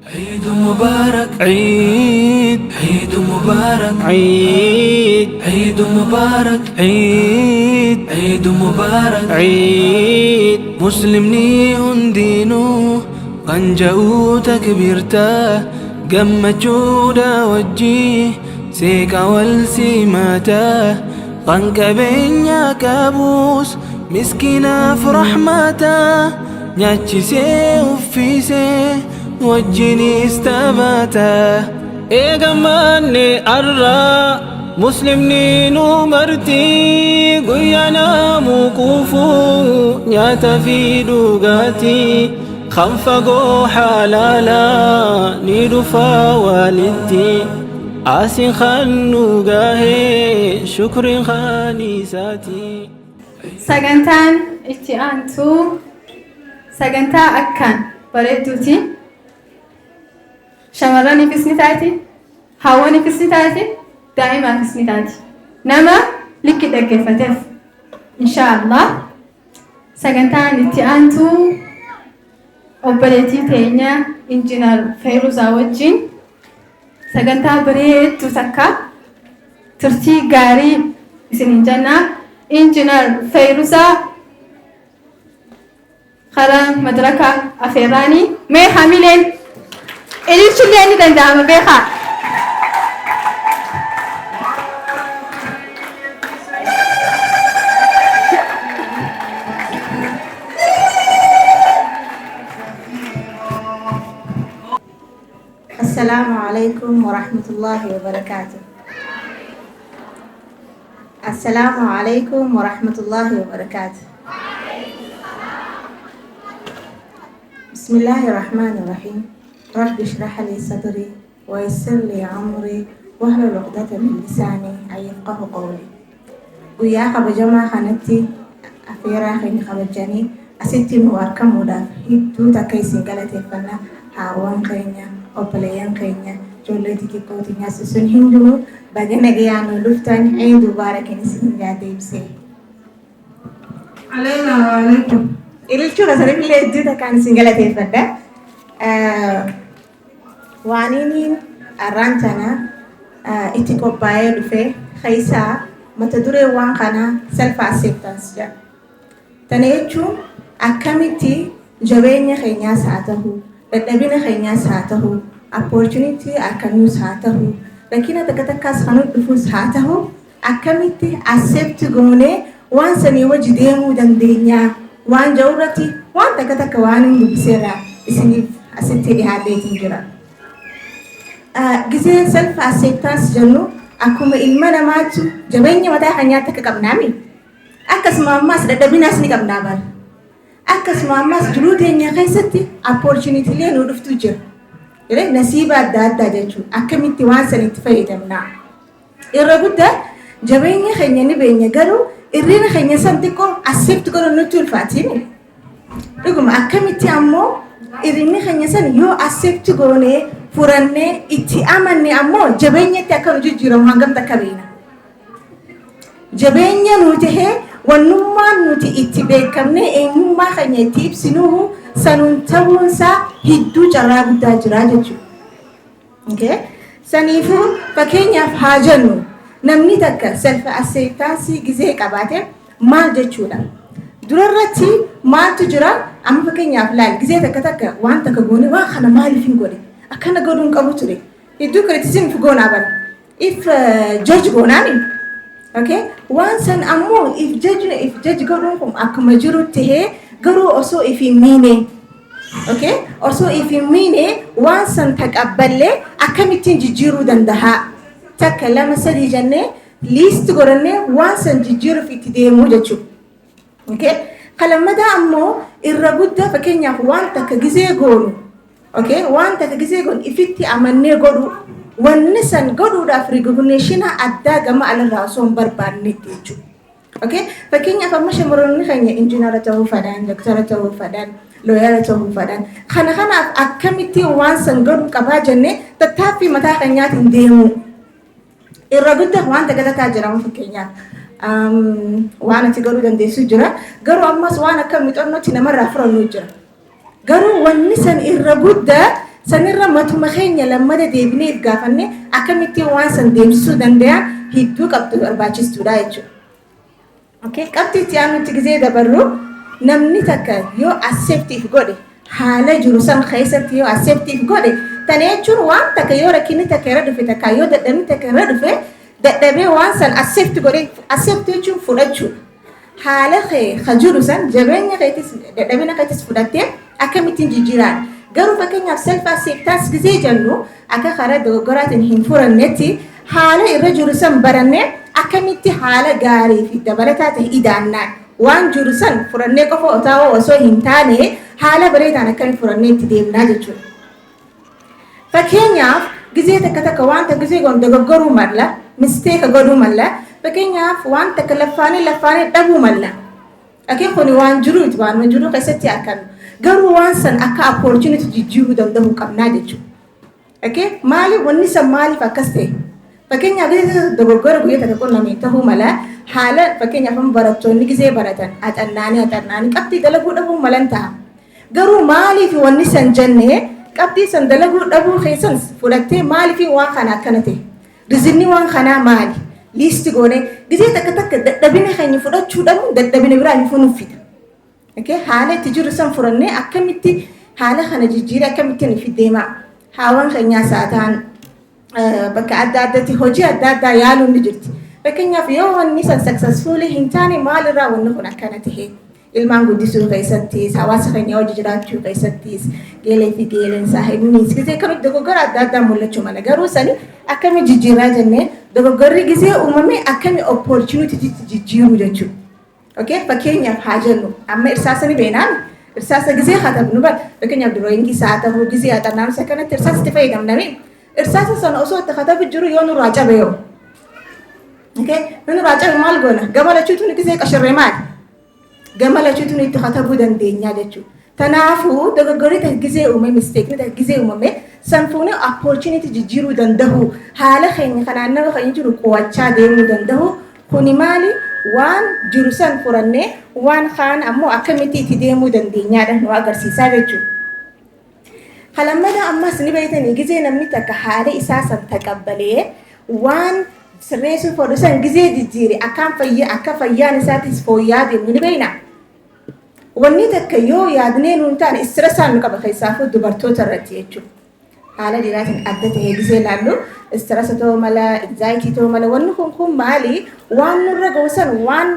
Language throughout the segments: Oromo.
عيد مبارك عيد مبارك عيد مبارك عيد مبارك مسلمني هندينو قنجو تكبيرته قمتشودا وجيه سيكا والسيماته قنك بينيا كابوس مسكينة في رحمته نياتشيسي وفيسي وجيني استماته إيغماني أرى مسلمني نومرتي قيانا موقوفو نياتا في دوغاتي خنفقو حلالا نيدفا والدتي آسين خانو غاهي شكر خانيساتي sagantaan itti aantu sagantaa akkaan bareedduuti. Shamarraniifis ni taati, hawwaniifis ni taati, daa'imaafis ni taati. Nama likki dhaggeeffateef inshaallah sagantaan itti aantu obboleettii teenya injiinar Feeruzaa wajjin sagantaa bareedduu takka turtii gaarii isiniin jennaa. Injiinar Feeruzaa karaa madaraka afeeraanii mee hamileen ililchillee ni danda'ama beekaa. السلام عليكم ورحمة الله وبركاته. السلام عليكم ورحمة الله وبركاته. بسم الله الرحمن الرحيم. رب اشرح لي صدري ويسر لي أمري واحلل عقدة من لساني أن يفقهوا قولي. ويا خبجما خانتي أفيرا خين خبجاني أستي مواركم ودا هيدو تكيسين قالتي فنا هاوان خينيا أوبليان خينيا جولتي كيكوتي ناسسون هندو bagana gayano luftan عيد مبارك نسين جادي بسي علينا وعليكم إلتو غزرين اللي ادوتا كان سنجلة تفدا وانينين أرانتنا اتكو باي لفه خيسا متدوري وان كانا self acceptance جا تنيتشو أكاميتي جويني خينيا ساعته لتنبين خينيا ساعته opportunity أكانيو ساعته lakini takatakas kanut dufus hatahu akamiti accept gone wan sani waji demu dandenya wan jawrati wan takataka wanin dubsera isini accept di hade tinjira gize self acceptance janu akuma ilmana matu jabenya mata hanya takakabnami akas mammas dadabinas ni kabnabar akas mammas juludenya kaisati opportunity le no duftu jira إلى نسيبة دادا جاتو أكملتي وانسان اتفايدة منا إرغودا جبيني خيني بيني قالوا إرينا خيني سنتكو أسيبت قالوا نتول فاتيني رغم أكملتي أمو إريني خيني سن يو أسيبت قولي فراني إتي أماني أمو جبيني تاكل جيجيرو هنغم تكبينا جبيني نوتيه ونما نوتي إتباكمني إنما خيني تيب سنوه sanun ta'uunsa hedduu carraa guddaa jira jechuudha. Saniifuu fakkeenyaaf haa jennu namni takka self acceptance gizee qabaate maal jechuudha. Durarratti maaltu jira amma fakkeenyaaf laal gizee takka waan takka goone waan kana maaliif hin godhe akkana godhuun qabu ture. Hedduu criticism fi goonaa bana. If judge goonaani. Waan san ammoo if judge godhuun kun akkuma jiru tahee garuu osoo if hin miine osoo if hin miine waan san taqabballee akkamittiin jijjiiruu danda'a takka lama sadii jennee liist godhannee waan san jijjiiruuf itti deemuu jechuudha. Kalammadaa ammoo irra guddaa fakkeenyaaf waan takka gizee goonu waan takka gizee goonu ifitti amannee godhu wanni san godhuudhaaf recognition addaa gama alarraa osoo hin barbaannetti jechuudha. Fakkeenyaaf amma shamarroonni keenya injiinara ta'uu fadhaan, doktora ta'uu fadhaan, looyara ta'uu fadhaan. Kanaaf akkamitti waan san godhuu qabaa jennee tattaaffii mataa keenyaatiin deemu. Irra guddaa waan takka jiramu fakkeenyaaf waan ati godhuu dandeessu jira. Garuu ammas waan akka mixannootti namarraa furannu jira. Garuu wanni san irra guddaa sanirra matuma keenya lammada deebinee gaafanne akkamitti waan san deemsisuu danda'a hedduu qabdu barbaachistuudha jechuudha. Okay, qabxii itti aanutti gisee dabarru namni takka yoo acceptiif godhe haala jiru san keessatti yoo acceptiif godhe tan jechuun waan takka yoo rakkinni takka irra dhufe takka yoo dadhabni takka irra dhufe dadhabee waan san accept godhe accept jechuun fudhachuu haala kee ka jiru san jabeenya keetis dadhabina keetis fudhattee akkamittiin jijjiiraan garuu fakkeenyaaf self acceptance gisee jennu akka karaa dogoggoraatiin hin furannetti haala irra jiru san barannee akkamitti haala gaarii fi dabalataa ta'e idaannaan waan jiru san furannee qofa otaawoo osoo hin taane haala bareedaan akkamitti furannee itti deemnaa jechuudha. Fakkeenyaaf gisee takka wanta gisee dogoggoruu malla misteeka godhuu malla fakkeenyaaf waan takka laffaanii dhabuu malla. Akeen kun waan jiruuti waan jiru keessatti arginu garuu waan san akka opportunity jijjiiruu danda'uu qabnaa jechuudha. Akeen maaliif wanni san maaliif akkas ta'e? Fakkeenyaaf gisee dogoggora guyyaa takka qunnamee ta'uu mala haala fakkeenyaaf barattoonni gisee baratan haxannaanii qabxii dalaguu dhabuu malan ta'a. Garuu maaliif wanni san jennee qabxii san dalaguu dhabuu keessan fudhattee maaliif waan kana akkana ta'e? Rizinni waan kanaa maali? Liisti goonee gisee takka dadhabina keenya fudhachuu dhabuun dadhabina biraa hin funuufita. Haala itti jiru san furannee akkamitti haala kana jijjiiree akkamittiin ifi deemaa? Haawwan keenyaas haa ta'an bakka adda addaatti hojii adda addaa yaaluun ni jirti. Fakkeenyaaf yoo wanni san successful hin taane maalirraa wanni kun akkana ta'e? Ilmaan guddisuu keessattis hawaasa keenya hojii jiraachuu keessattis geelee fi geeleen saahibnis gisee kan dogoggora adda addaa mul'achuu mala garuu sani akkami jijjiirraa jennee dogoggorri gisee uumame akkami opportunity jijjiiruu jechuudha. Okay, fakkeenyaaf haa jennu amma irsaasa ni beenaan irsaasa gisee katabnu bara fakkeenyaaf durooyingi isaa ta'uu gisee haxannaan isa kanatti irsaasitti fayyadamname irsaasa sana osoo itti katabu jiru yoo nurraa cabe yoo. Okay, nurraa cabe maal goona gamalachuutu ni gisee qashirree maali? Gamalachuutu ni itti katabuu dandeenya jechuudha. Kanaafuu dogoggorri gisee uumame mistake ni gisee uumame sanfuunee opportunity jijjiiruu danda'u haala keenya kanaan nama keenya jiru qo'achaa deemuu danda'u kuni maali? Waan jiru san furannee waan kaan ammoo akkamitti itti deemuu dandeenyaadha nu agarsiisaa jechuudha. Halammada ammas ni beeytanii gisee namni takka haala isaa san taqabbalee waan sirreessuu fodhu san gisee jijjiire akka fayyaan isaatis fooyyaa deemu ni beeyna. Wanni takka yoo yaadnee nuun taane istiressaan nu qaba keessaafuu dubartoota irratti jechuudha. Haala dhiiraatiin adda ta'ee gisee laallu istiressa ta'uu mala, anxiety ta'uu mala wanni kun maali? Waan nurra goosan waan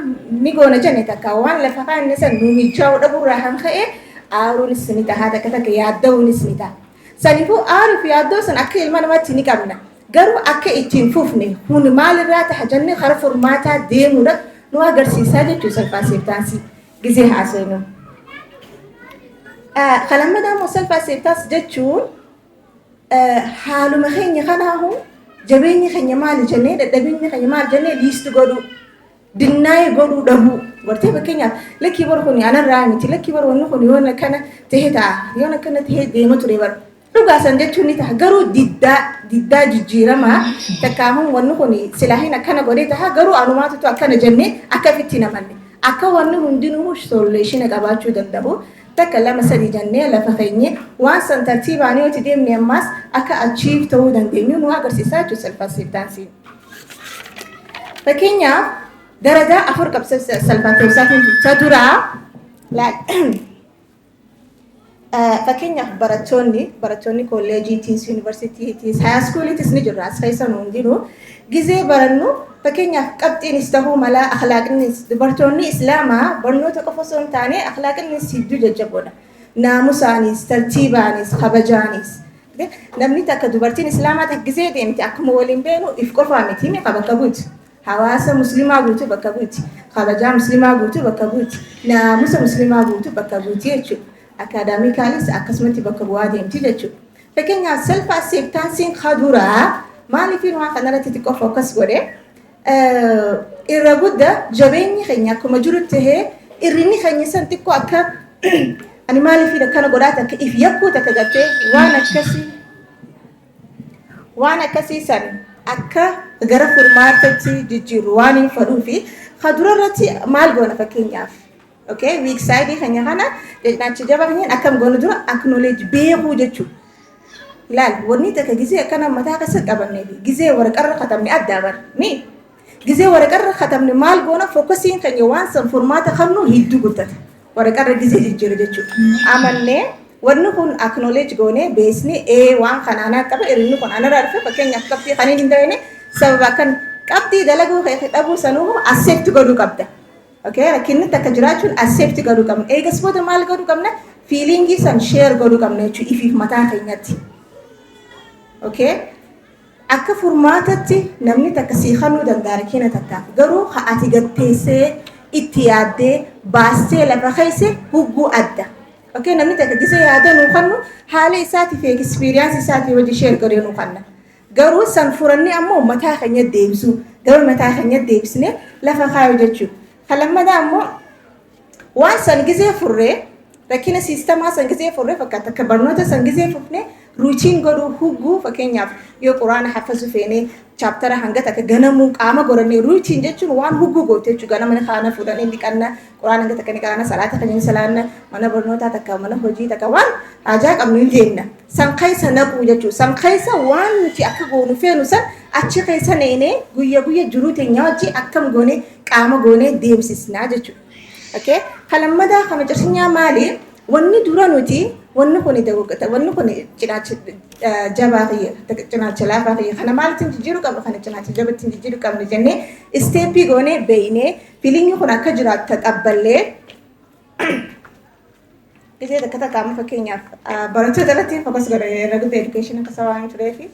ni goona jenne takka waan lafa kaanne san nu mijaa'uu dhabuurraa kan ka'e aaruunis ni ta'a takka yaadda'uunis ni ta'a. Saniifuu aaruu fi yaaddoo san akka ilma namaatti ni qabna. Garuu akka ittiin fufne kun maalirraa ta'a jennee karaa furmaataa deemuudha nu agarsiisaa jechuudha self-acceptance gisee haasofnu. Kalammadaan immoo self-acceptance jechuun haaluma keenya kanaahu jabeenya keenya maali jennee dadhabinni keenya maali jennee liisti godhuu dinnaayee godhuu dhabuu gortee fakkeenyaaf lakkii bara kun anarraa miti lakkii bara wanni kun yoona kana ta'e ta'a yoona kana ta'e deema ture bara dhugaasan jechuun ni ta'a garuu diddaa jijjiiramaa takkaamuun wanni kun silaahin akkana godhee ta'a garuu anumaatutu akkana jennee akka fitti namanne akka wanni hundinuu solution qabaachuu danda'u. Takka lama sadii jennee lafa keenya waan san tartiibaan yoo itti deemne ammas akka achieve ta'uu dandeenyu nu agarsiisaa jechuudha self-acceptance. Fakkeenyaaf darajaa 4 qabsa self-acceptance ta duraa fakkeenyaaf barattoonni kolleejiitiis yuunivarsiitiis haayiskooliitis ni jirra as keessa nu hundinuu gisee barannu fakkeenyaaf qabxiinis ta'uu mala akhlaaqnis dubartoonni islaamaa barnoota qofa osoo hin taane akhlaaqnis hedduu jajjaboodha. Naamusaanis tartiibaanis kabajaanis namni takka dubartiin islaamaa takka gisee deemte akkuma waliin beenu if qofaa miti meeqa bakka buuti. Hawaasa musliimaa guutuu bakka buuti. Kabajaa musliimaa guutuu bakka buuti. Naamusa musliimaa guutuu bakka buuti jechuudha. Akaadaamikaanis akkasumatti bakka bu'aa deemti jechuudha. Fakkeenyaaf self-acceptance kaduraa maaliif waan kanarratti xiqqoo fookas godhee irra guddaa jabeenyi keenya akkuma jiru tahee irrinni keenya san xiqqoo akka ani maaliif akkana godhaa takka if yakkuu takka gartee waan akkasii san akka gara furmaatatti jijjiiru waan hin fadhuu fi kadura irratti maal goona fakkeenyaaf. Okay, weak side keenya kana naachi jaba keenya akkam goonu dura acknowledge beekuu jechuudha. laal wanni takka gizee akkana mataa keessa qabannee fi gizee waraqarra katabne adda bar mi gizee waraqarra katabne maal goona fookasiin keenya waan san furmaata qabnu hedduu guddata waraqarra gizee jijjiirra jechuudha amannee wanni kun acknowledge goone beesni waan kanaanaa qaba irinni kun anarraa dhufe fakkeenyaaf qabxii kaniin hin ta'ine sababa kan qabxii dalaguu kee dhabuu sanuu accept godhuu qabda okay rakkinni takka jiraachuun accept godhuu qabna eegas booda maal godhuu qabna feelingii san share godhuu qabna jechuudha ifiif mataa keenyatti okay akka furmaatatti namni takka siixanuu danda'a rakkina takkaaf garuu ati gatteessee itti yaaddee baastee lafa keesse hugguu adda okay namni takka gisee yaadanuu kannu haala isaatiif experience isaatii wajji share godheenuu kanna garuu san furannee ammoo mataa keenya deebisuu garuu mataa keenya deebisnee lafa kaayuu jechuudha kalammadaa ammoo waan san gisee furree rakkina siistamaa san gisee furree fakkaata akka barnoota san gisee fufnee ruutiin godhuu hugguu fakkeenyaaf yoo quraana hafazu feenee chaaptara hanga takka ganamuu qaama gorannee ruutiin jechuun waan hugguu goote jechuudha ganama kana fuudhanii dhiqanna quraana hanga takka dhiqanna salaata kan hin salaanna mana barnootaa takka mana hojii takka waan haajaa qabnu hin jeenna san keessa naquu jechuudha san keessa waan nuti akka goonu feenu san achi keessa neenee guyya guyya jiruu teenya wajji akkam goone qaama goone deemsisnaa jechuudha okay kalammadaa kana jarsinyaa maali wanni dura nuti wanni kun dawgata wanni kun cinaacha jabaa kiyya cinaacha laafaa kiyya kana maalitiin jijjiiruu qabna kana cinaacha jabattiin jijjiiruu qabna jennee isteeppii goonee beeynee fiilingii kun akka jiraatu qabballee gisee takka takkaama fakkeenyaaf barattoota irratti fokas godha regular education akka sabaan turee fi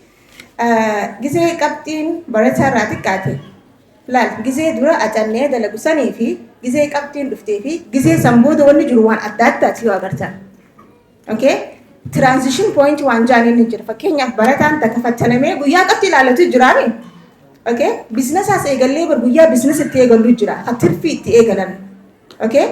gisee qabxiin barataa irraa xiqqaate laal gisee dura acannee dalagu sanii fi gisee qabxiin dhuftee fi gisee sanbooda wanni jiru waan adda addaati yoo agartan okay transition point waan jaaniin jira fakkeenyaaf barataan takka fattanamee guyyaa qabxii ilaalatu jiraani okay business as eegallee bar guyyaa business itti eegallu jira hatirfii itti eegalan okay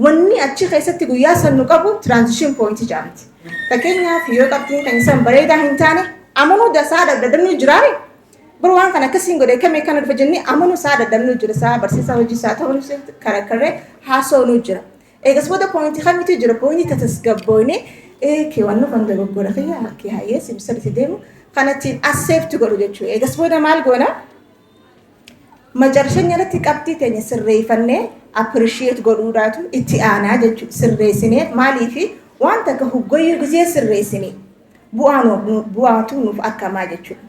wanni achi keessatti guyyaa sannu qabu transition point jaamti fakkeenyaaf yoo qabxiin kan san bareedaa hin taane amanuu dasaa daddannu jiraani bar waan kana akkasiin godhee kamee kana dhufa jennee amanuu saa daddannu jira saa barsiisaa hojii saa ta'uu karakarree haasa'uu jira eegas booda point kamitti jira point tasgabboone ke wannu kan dogoggora kiyya ke hayyee simsarti deemu kanattiin accept godhu jechuudha eegas booda maal goona majarshan irratti qabxii teenya sirreeffannee appreciate godhuudhaatu itti aanaa jechuudha sirreessinee maaliifi waan takka hoggoyyuu gisee sirreessinee bu'aatu nuuf akkamaa jechuudha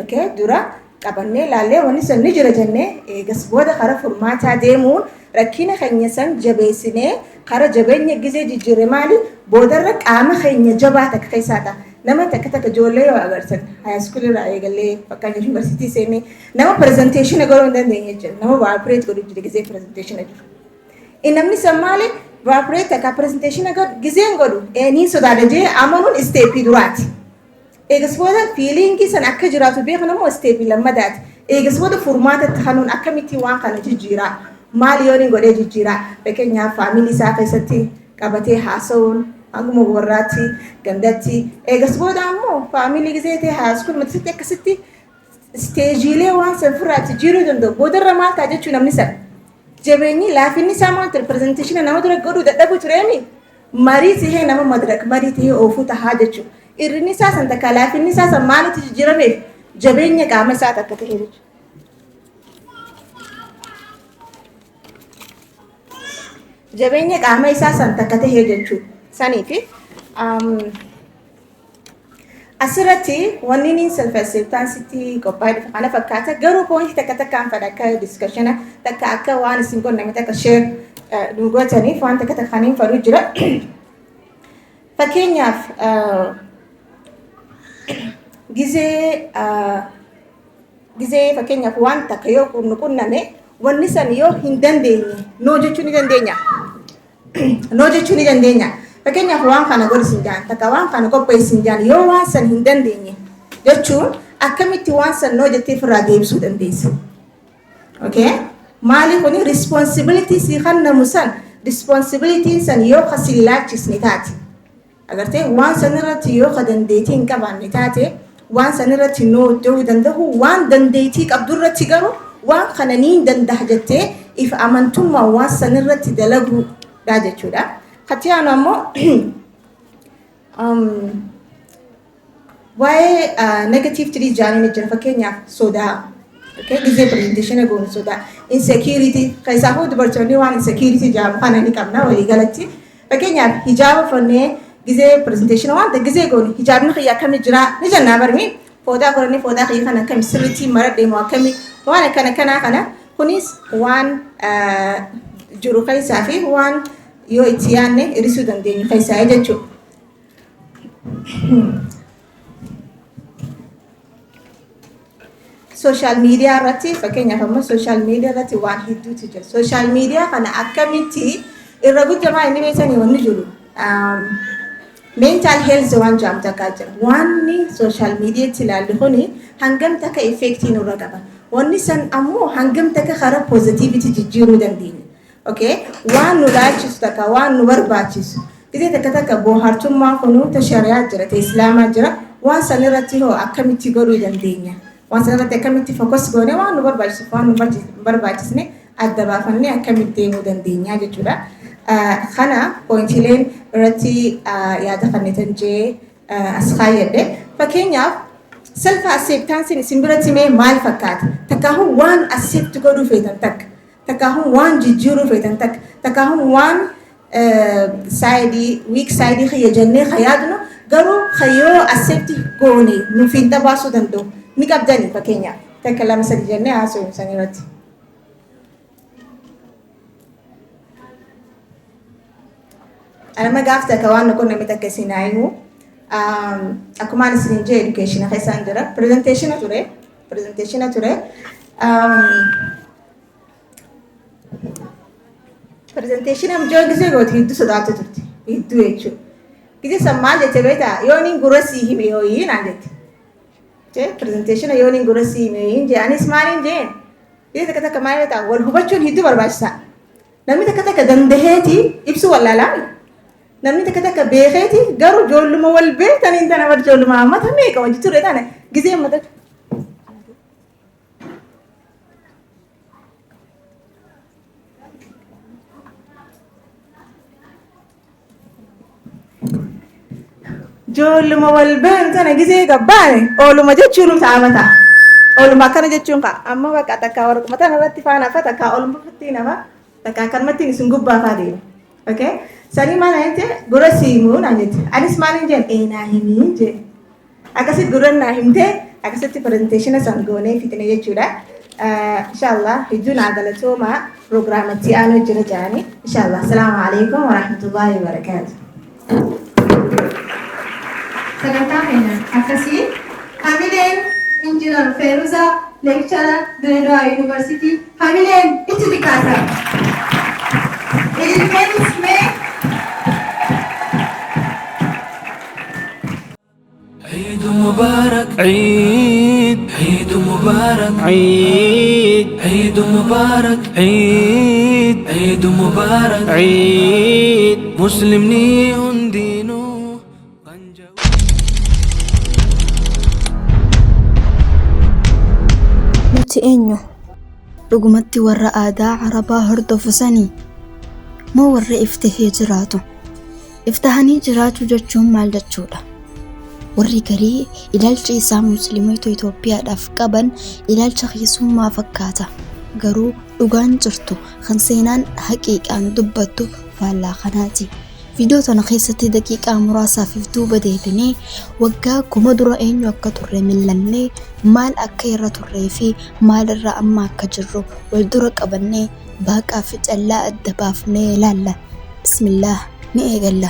okay dura qabannee laallee wanni san ni jira jennee eegas booda kara furmaataa deemuun rakkina keenya san jabeessinee kara jabeenya gisee jijjiirre maali boodarra qaama keenya jabaa takka keessaa ta'a nama takka takka ijoollee yoo agartan high school irraa eegallee fakkaanya university seenee nama presentation godhuu hin dandeenye jira nama vaapireet godhu jira gisee presentation jiru namni san maali vaapireet takka presentation godhu giseen godhu niin sodaadha jee amanuun isteepii duraati eegas booda fiilingii san akka jiraatu beekan ammoo isteepii lammadaati eegas booda furmaatatti kanuun akkamitti waan kana jijjiiraa maali yooniin godhee jijjiiraa fakkeenyaaf faamilii isaa keessatti qabatee haasa'uun hanguma warraatti gandatti eegas booda ammoo faamilii gisee ta'e haaskuul matasitti akkasitti isteejiilee waan san furraatti jijjiiruu danda'u boodarra maal ta'a jechuu namni san jabeenyi laafinni isaa maal ture presentation nama dura godhuu dadhabu tureemi marii tahee nama madirak marii tahee oofuu tahaa jechuudha irrinni isaa san takka laafinni isaa san maalitti jijjiirameef jabeenya qaama isaa takka tahee jechuudha. jabeenya qaama isaa san takka tahee jechuudha saniifi asirratti wanni niin self acceptance qophaa'ee dhufa kana fakkaata garuu pointi takka takkaan fadha akka discussion takka akka waan isin qonname takka share dhugootaniif waan takka takkaniin fadhu jira fakkeenyaaf gizee fakkeenyaaf waan takka yoo qunname wanni san yoo hin dandeenye noo jechuu ni dandeenya noo jechuu ni dandeenya fakkeenyaaf waan kana godhisin jaan takka waan kana qopheessin jaan yoo waan san hin dandeenye jechuun akkamitti waan san noo jettee firraa deebisuu dandeessa okay maali kuni responsibility si kannamu san responsibility san yoo kasillaachisni taate agartee waan san irratti yoo ka dandeetii hin qabaanne taate waan san irratti noo ta'uu danda'u waan dandeetii qabdu irratti garuu waan kana niin danda'a jettee if amantummaa waan san irratti dalaguudha jechuudha. Katiyaanu ammoo waa'ee negativity jaaniin jira fakkeenyaaf sodaa. Okay, gisee presentation goonu sodaa. Insecurity keessaafu dubartoonni waan insecurity jaamu kana ni qabna walii galatti. Fakkeenyaaf hijaaba uffatnee gisee presentation waan gisee goonu hijaabni xiyyaa akkamii jira ni jennaa barmi. Foodaa qorannee foodaa xiyyaa kana akkamii sirriitti maradhee moo akkamii waan kana kunis waan jiru keessaa fi waan yoo itti yaadne hir'isuu dandeenyu keessaa jechuudha. Social media irratti fakkeenyaaf ammoo social media irratti waan hedduutu jira. Social media kana akkamitti irra guddamaa inni beekanii wanni jiru. Mental health waan jedhamu takkaa jira. Wanni social media itti ilaallu kuni hangam takka effectii nurra qaba. Wanni san ammoo hangam takka karaa positivity jijjiiruu dandeenya. Okay? Waan nu laachisu takka waan nu barbaachisu. Gisee takka bohaartummaa kunuu ta shari'aa jira, ta islaamaa jira. Waan san irratti hoo akkamitti godhuu dandeenya. Waan san irratti akkamitti focus goone waan nu barbaachisu waan nu barbaachisne adda baafannee akkamitti deemuu dandeenya jechuudha. Kana pointileen irratti yaada kennitan jee as kaayyadhe. Fakkeenyaaf self acceptance isin biratti mee maal fakkaata? Takkaahuu waan accept godhuu feetan takka. Takkaahuu waan jijjiiruu feetan takka. Takkaahuu waan weak side khiyya jennee khayaadnu garuu khayyoo accept goone nuuf hin baasuu danda'u. Ni qabdanii fakkeenyaaf takka lama sadi jennee haasawuu san irratti. Anama gaaf takka waan kun namni takka isin haayimu akkumaan isin jee education keessaan jira presentation ture. Presentation am joo gisee gooti hedduu sodaatu turte hedduu jechuudha. Gisee san maal jette beektaa yoo niin gurra sii hime yoo naan jette. Presentation yoo niin gurra sii hime yoo jee anis maaliin jeen. Gisee takka maal beektaa wal hubachuun hedduu barbaachisaa. Namni takka dandaheeti ibsu wallaalaa. Namni takka beekeeti garuu ijoolluma wal beektaniin tana bar ijoolluma hammata meeqa wajji ture tana gisee hammata. Ijoolluma wal beektana gisee gabbaane ooluma jechuun taa'amata. Ooluma akkana jechuun ka amma bakka takka warquma tana irratti faana fa takka ooluma fatti nama takka akkanumatti isin gubbaa faa deema. Okay? Sani mana ente gura siimu na jette. Anis maalin jeen naa himi jee. Akkasitti gura naa himte akkasitti presentation san goonee fitne jechuudha. Inshallah hedduu naa galatooma programmatti aanu jira jaani. Inshallah assalamu alaikum wa rahmatullahi wa barakatuh. Sagantaa keenya akkasii hamileen injinar Feeruza lecturer Dirreedawaa University hamileen itti xiqqaata. Ilmeenis mee عيد مبارك عيد مبارك عيد مبارك عيد مبارك عيد مسلم نيون دينو nuti eenyu dhugumatti warra aadaa carabaa hordofusanii moo warra iftahee jiraatu? Iftahanii jiraatu jechuun maal jechuudha? Warri garii ilaalcha isaa musliimoota Itoophiyaadhaaf qaban ilaalcha keessummaa fakkaata. Garuu dhugaan jirtu kan seenaan haqiiqaan dubbattu faallaa kanaati. Viidiyoo tana keessatti daqiiqaa muraasaaf duuba deebinee waggaa kuma dura eenyu akka turre milannee maal akka irra turree fi maal irra amma akka jirru wal dura qabannee baaqaa fi callaa adda baafnee ilaalla. Bismillah ni eegalla.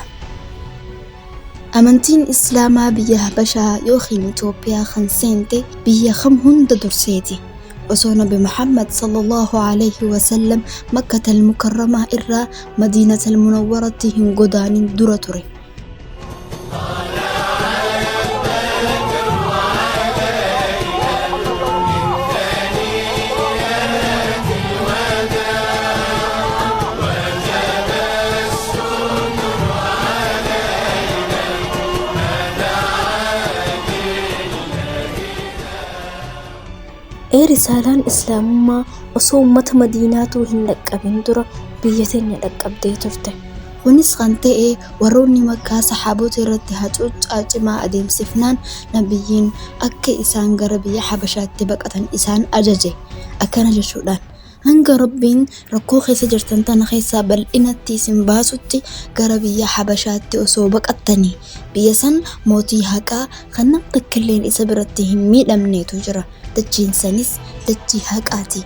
Amantiin Islaamaa biyya Habashaa yookiin Itoophiyaa kan seente biyya kam hunda durseeti. Osoo Nabi Muhammad sallallahu alayhi wa sallam Makkata al-Mukarramaa irraa Madiinata al-Munawwaratti hin godaanin dura ture. Risaalaan Islaamummaa osoo ummata Madiinaatu hin dhaqqabin dura biyya teenya dhaqqabdee turte. kunis kan ta'e warroonni Makkaa sahaabota irratti hacuuccaa cimaa adeemsifnaan nabiyyiin akka isaan gara biyya Habashaatti baqatan isaan ajaje. Akkana jechuudhaan hanga Rabbiin rakkoo keessa jirtan tana keessaa bal'inatti isin baasutti gara biyya Habashaatti osoo baqattanii biyya san mootii haqaa kan nam takkailleen isa biratti hin miidhamneetu jira. Dachiin sanis dachii haqaati.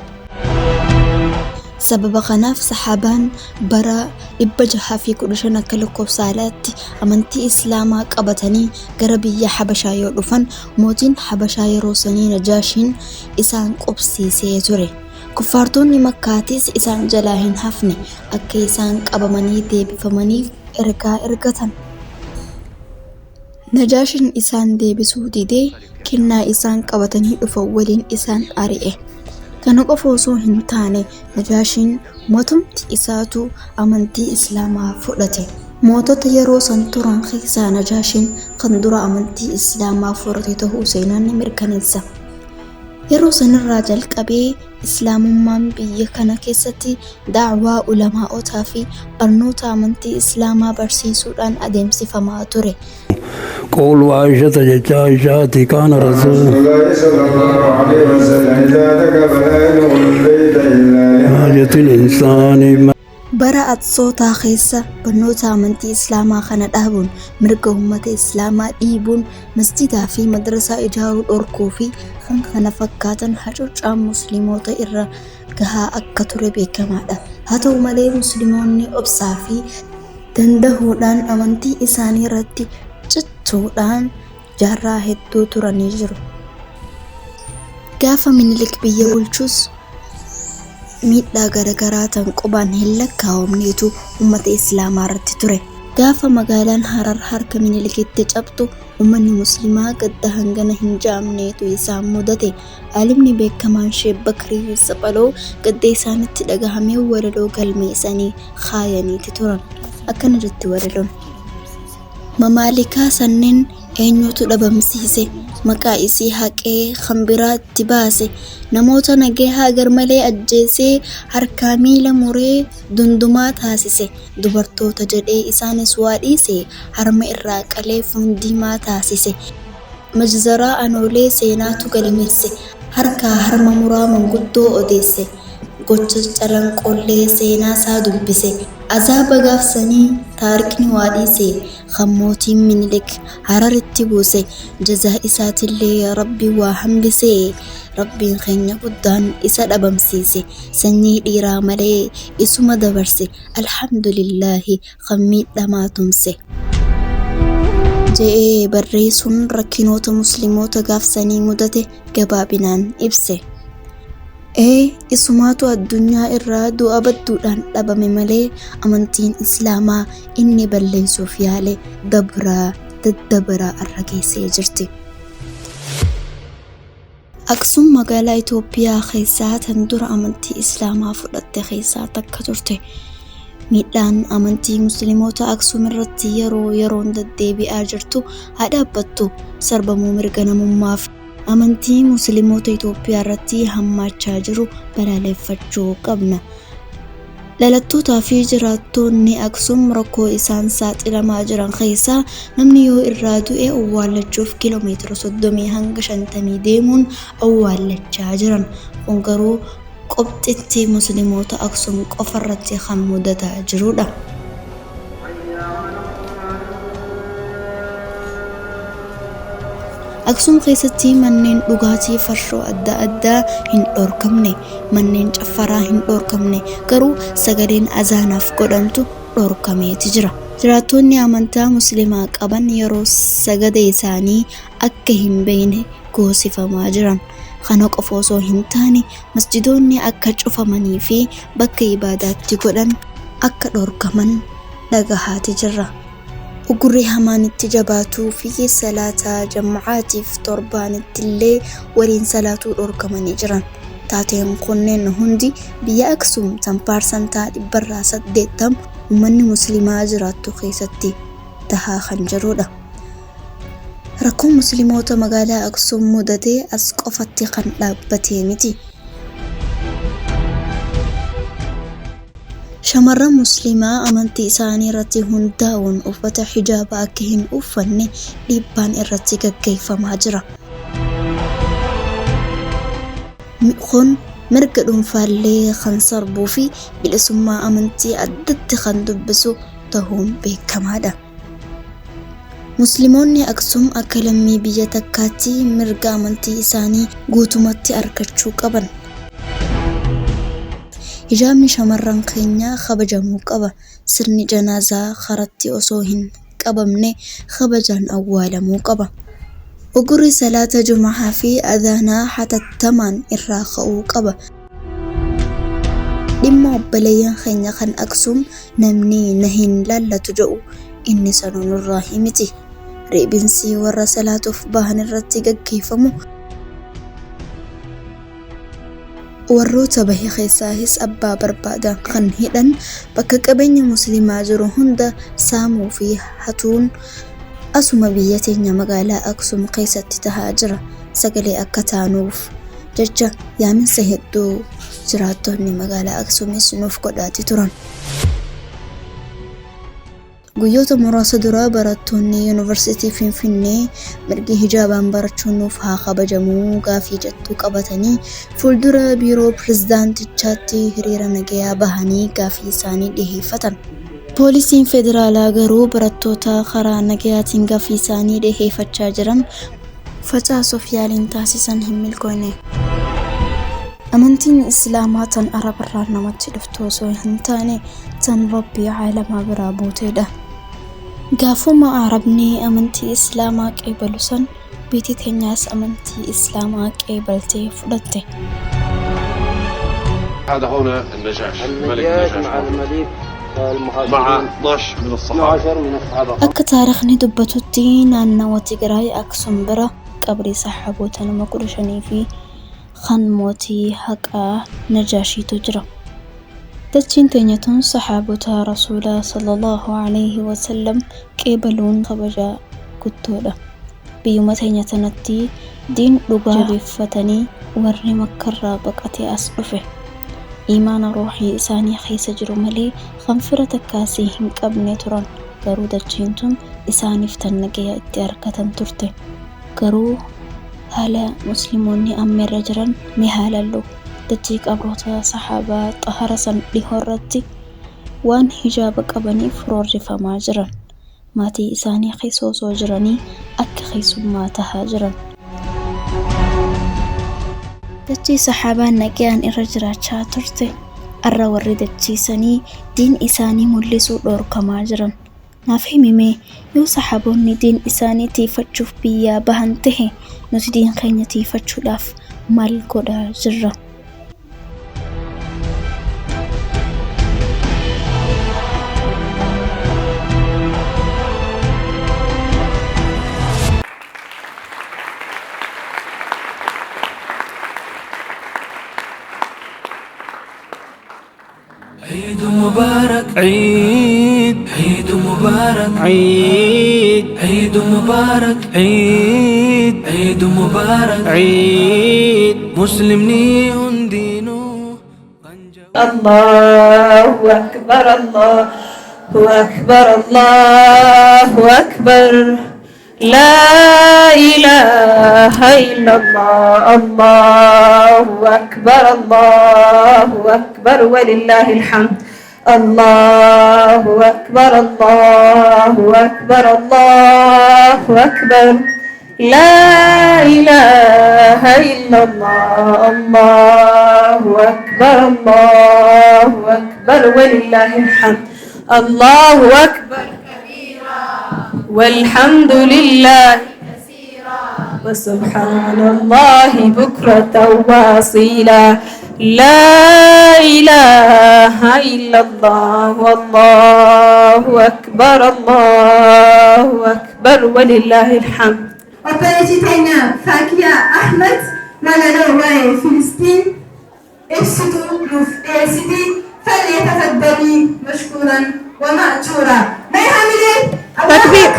Sababa kanaaf sahaabaan bara 615 akka lakkoofsaalaatti amantii islaamaa qabatanii gara biyya Habashaa yoo dhufan mootiin Habashaa yeroo sanii Najaashiin isaan qubsiisee ture. Kuffaartonni Makkaatis isaan jalaa hin hafne akka isaan qabamanii deebifamaniif ergaa ergatan. Najaashiin isaan deebisuu didee kennaa isaan qabatanii dhufan waliin isaan ari'e. Kana qofa osoo hin taane Najaashiin mootumti isaatu amantii islaamaa fudhate. Mootota yeroo san turan keessaa Najaashiin kan dura amantii islaamaa fudhate ta'uu seenaan ni mirkaneessa. Yeroo sanirraa jalqabee islaamummaan biyya kana keessatti da'waa ulamaa'otaa fi barnoota amantii islaamaa barsiisuudhaan adeemsifamaa ture. قول عائشة جت عائشة كان رسول الله صلى الله عليه وسلم إذا تقبل أهله البيت إلا لحاجة الإنسان. Bara atsootaa keessa barnoota amantii islaamaa kana dhaabuun mirga uummata islaamaa dhiibuun masjidaa fi madrasaa ijaaruu dhorkuu fi kan kana fakkaatan hacuuccaan musliimoota irra gahaa akka ture beekamaadha. Haa ta'u malee musliimoonni obsaa fi dandahuudhaan amantii isaanii irratti ciccuudhaan jaarraa hedduu turanii jiru. Gaafa Minilik biyya bulchus miidhaa garagaraa tan qubaan hin lakkaa'amneetu uummata islaamaa irratti ture. Gaafa magaalaan Harar harka Minilikitti cabtu uummanni muslimaa gadda hangana hin jaamneetu isaan mudate. Alimni beekamaan Sheekh Bakrii Saphaloo gadda isaanitti dhagahamee walaloo galmeessanii kaayaniiti turan. Akkana jetti walaloon. Mamaalikaa sanneen eenyutu dhabamsiise maqaa isii haqee kan biraatti baase namoota nagahaa garmalee ajjeesee harkaa miila muree dundumaa taasise dubartoota jedhee isaanis waa dhiise harma irraa qalee fundimaa taasise majzaraa anoolee seenaatu galmeesse harkaa harma muraa manguddoo odeesse gocha calanqollee seenaa isaa dubbise azaaba gaafsanii taarikni waa dhiise kan mootiin Minilik Hararitti buuse jazaa isaatillee Rabbi waa hambise Rabbiin keenya guddaan isa dhabamsiise sanyii dhiiraa malee isuma dabarse alhamdulillahi kan miidhamaa tumse je'ee barreessuun rakkinoota musliimoota gaafsanii mudate gabaabinaan ibse. Isumaatu addunyaa irraa du'a badduudhaan dhabame malee amantiin islaamaa inni balleessuuf yaale daddabaraa irra geessee jirti. Aksum magaalaa Itoophiyaa keessaa tan dura amantii islaamaa fudhatte keessaa takka turte. Miidhaan amantii musliimoota Aksum irratti yeroon deddeebi'aa jirtu haa dhaabbattu sarbamuu mirga namummaaf. Amantii musliimoota Itoophiyaa irratti hammaachaa jiru balaaleffachuu qabna. Dhalattootaa fi jiraattoonni Aksum rakkoo isaan saaxilamaa jiran keessaa namni yoo irraa du'e awwaallachuuf kiiloomeetira 30 hanga 50 deemuun awwaallachaa jiran. Kun garuu qobxitti musliimoota Aksum qofa irratti kan mudataa jirudha. Aksum keessatti manneen dhugaatii farshoo adda addaa hin dhorkamne, manneen caffaraa hin dhorkamne, garuu sagaleen azaanaaf godhamtu dhorkameeti jira. Jiraattonni amantaa musliimaa qaban yeroo sagada isaanii akka hin beekne goosifamaa jiran. Kana qofa osoo hin taane masjidoonni akka cufamanii fi bakka ibaadaatti godhan akka dhorkaman dhagahaati jirra. Ugurri hamaan itti jabaatuu fi salaataa jama'aatiif torbaanitti illee waliin salaatuu dhorkamanii jiran. Taateen kunneen hundi biyya Aksum tan parsantaa 80 uummanni musliimaa jiraattu keessatti tahaa kan jirudha. Rakkoon musliimoota magaalaa Aksum mudatee as qofatti kan dhaabbatee miti. shamarran muslimaa amantii isaanii irratti hundaa'uun uffata hijaabaa akka hin uffanne dhiibbaan irratti gaggeeffamaa jira. kun mirga dhuunfaallee kan sarbuu fi bilisummaa amantii addatti kan dubbisu ta'uun beekamaadha. Musliimoonni Aksum akka lammii biyya takkaatti mirga amantii isaanii guutumatti argachuu qaban. Hijaabni shamarran keenyaa kabajamuu qaba. Sirni janaazaa karatti osoo hin qabamne kabajaan awwaalamuu qaba. Ugurri salaata Jumaa fi adhaanaa hatattamaan irraa ka'uu qaba. Dhimma obboleeyyan keenya kan Aksum namni na hin laallatu jedhu inni sanuun irraa himiti. Reebinsi warra salaatuuf bahan irratti gaggeeffamu warroota bahe keessaas abbaa barbaadan kan hidhan bakka qabeenya musliimaa jiru hunda saamuu fi hatuun asuma biyya teenya magaalaa Aksum keessatti tahaa jira. Sagalee akka taanuuf jecha yaaminsa hedduu jiraattonni magaalaa Aksumis nuuf godhaati turan. Guyyoota muraasa dura barattoonni yuunivarsiitii Finfinnee mirgi hijaabaan barachuun nuuf haa kabajamuu gaafii jettuu qabatanii fuuldura biiroo pirezidaantichaatti hiriira nagayaa bahanii gaafii isaanii dhiheeffatan. Poolisiin federaalaa garuu barattoota karaa nagayaatiin gaafii isaanii dhiheeffachaa jiran facaasuuf yaaliin taasisan hin milkoofne. Amantiin Islaamaa tan Arabarraa namatti dhuftu osoo hin taane tan Rabbii caalamaa biraa buuteedha. Gaafuma Arabni amantii Islaamaa qeebalu san biyyi teenyaas amantii Islaamaa qeebaltee fudhatte. هذا هنا النجاش الملك مع الملك مع 12 من الصحابة. Akka taarikhni dubbatutti naannawa Tigraay Aksum bira qabrii saxaaboota nama 15 fi kan mootii haqaa Najaashiitu jira. Dachiin teenyatuun saxaabota Rasuulaa sallallahu alayhi wa sallam qeebaluun kabajaa guddoodha. Biyyuma teenya tanatti diin dhugaa jabeeffatanii warri makkarraa baqatee as dhufe. Iimaana ruuxii isaanii keessa jiru malee kan fira takkaasii hin qabne turan. Garuu dachiin tun isaaniif tan nagayaa itti argatan turte. Garuu haala musliimoonni amma irra jiran ni haalallu. Dachii qabroota saxaabaa xahara san dhihoorratti waan hijaaba qabaniif roorrifamaa jiran. Maatii isaanii keessa osoo jiranii akka keessummaa tahaa jiran. Dachii saxaabaan nagayaan irra jiraachaa turte arra warri dachiisanii diin isaanii mul'isuu dhoorkamaa jiran. Naaf himime yoo saxaaboonni diin isaanii tiifachuuf biyyaa bahan tahe nuti diin keenya tiifachuudhaaf maal godhaa jirra? عيد مبارك عيد عيد مبارك عيد عيد مبارك عيد عيد مبارك عيد مسلمني دينه الله أكبر الله أكبر الله أكبر لا إله إلا الله الله أكبر ولله الحمد الله أكبر الله أكبر الله أكبر لا إله إلا الله الله أكبر ولله الحمد الله أكبر والحمد لله وسبحان الله بكرة واصيلا لا إله إلا الله والله أكبر ولله الحمد. وبرجتنا فاكية أحمد مالنا واي فلسطين افسدوا افسدي فليتفضلي مشكورا ومأجورا. ما يعمل تكبير.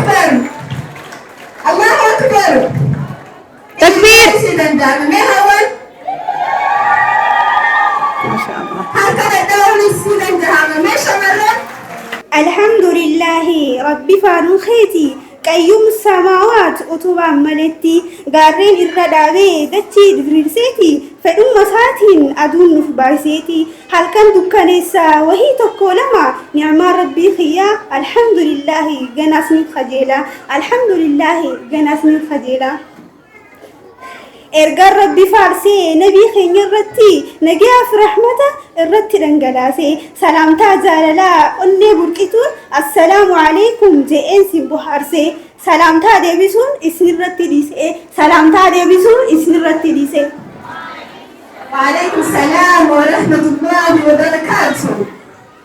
الله أكبر تكبير. ما شاء الله هكذا دور السيدان دعم ما شاء الحمد لله رب فانوخيتي قيوم السماوات أطوبا ملتي قارين الردابي دتي دفريسيتي فدوم مساتين أدون نفبايسيتي هل كان دكانيسا وهي تقولما نعم ربي خيا الحمد لله جناسني خجيلا الحمد لله جناسني خجيلا إرجع ربي فارسي نبي خير الرتي نجيا في رحمته الرتي دنجلاسي سلام تاجالا أني بركتون السلام عليكم جئين سبحارسي سلام تادي بيسون اسم الرتي ديسي سلام تادي بيسون اسم الرتي ديسي وعليكم السلام ورحمة الله وبركاته.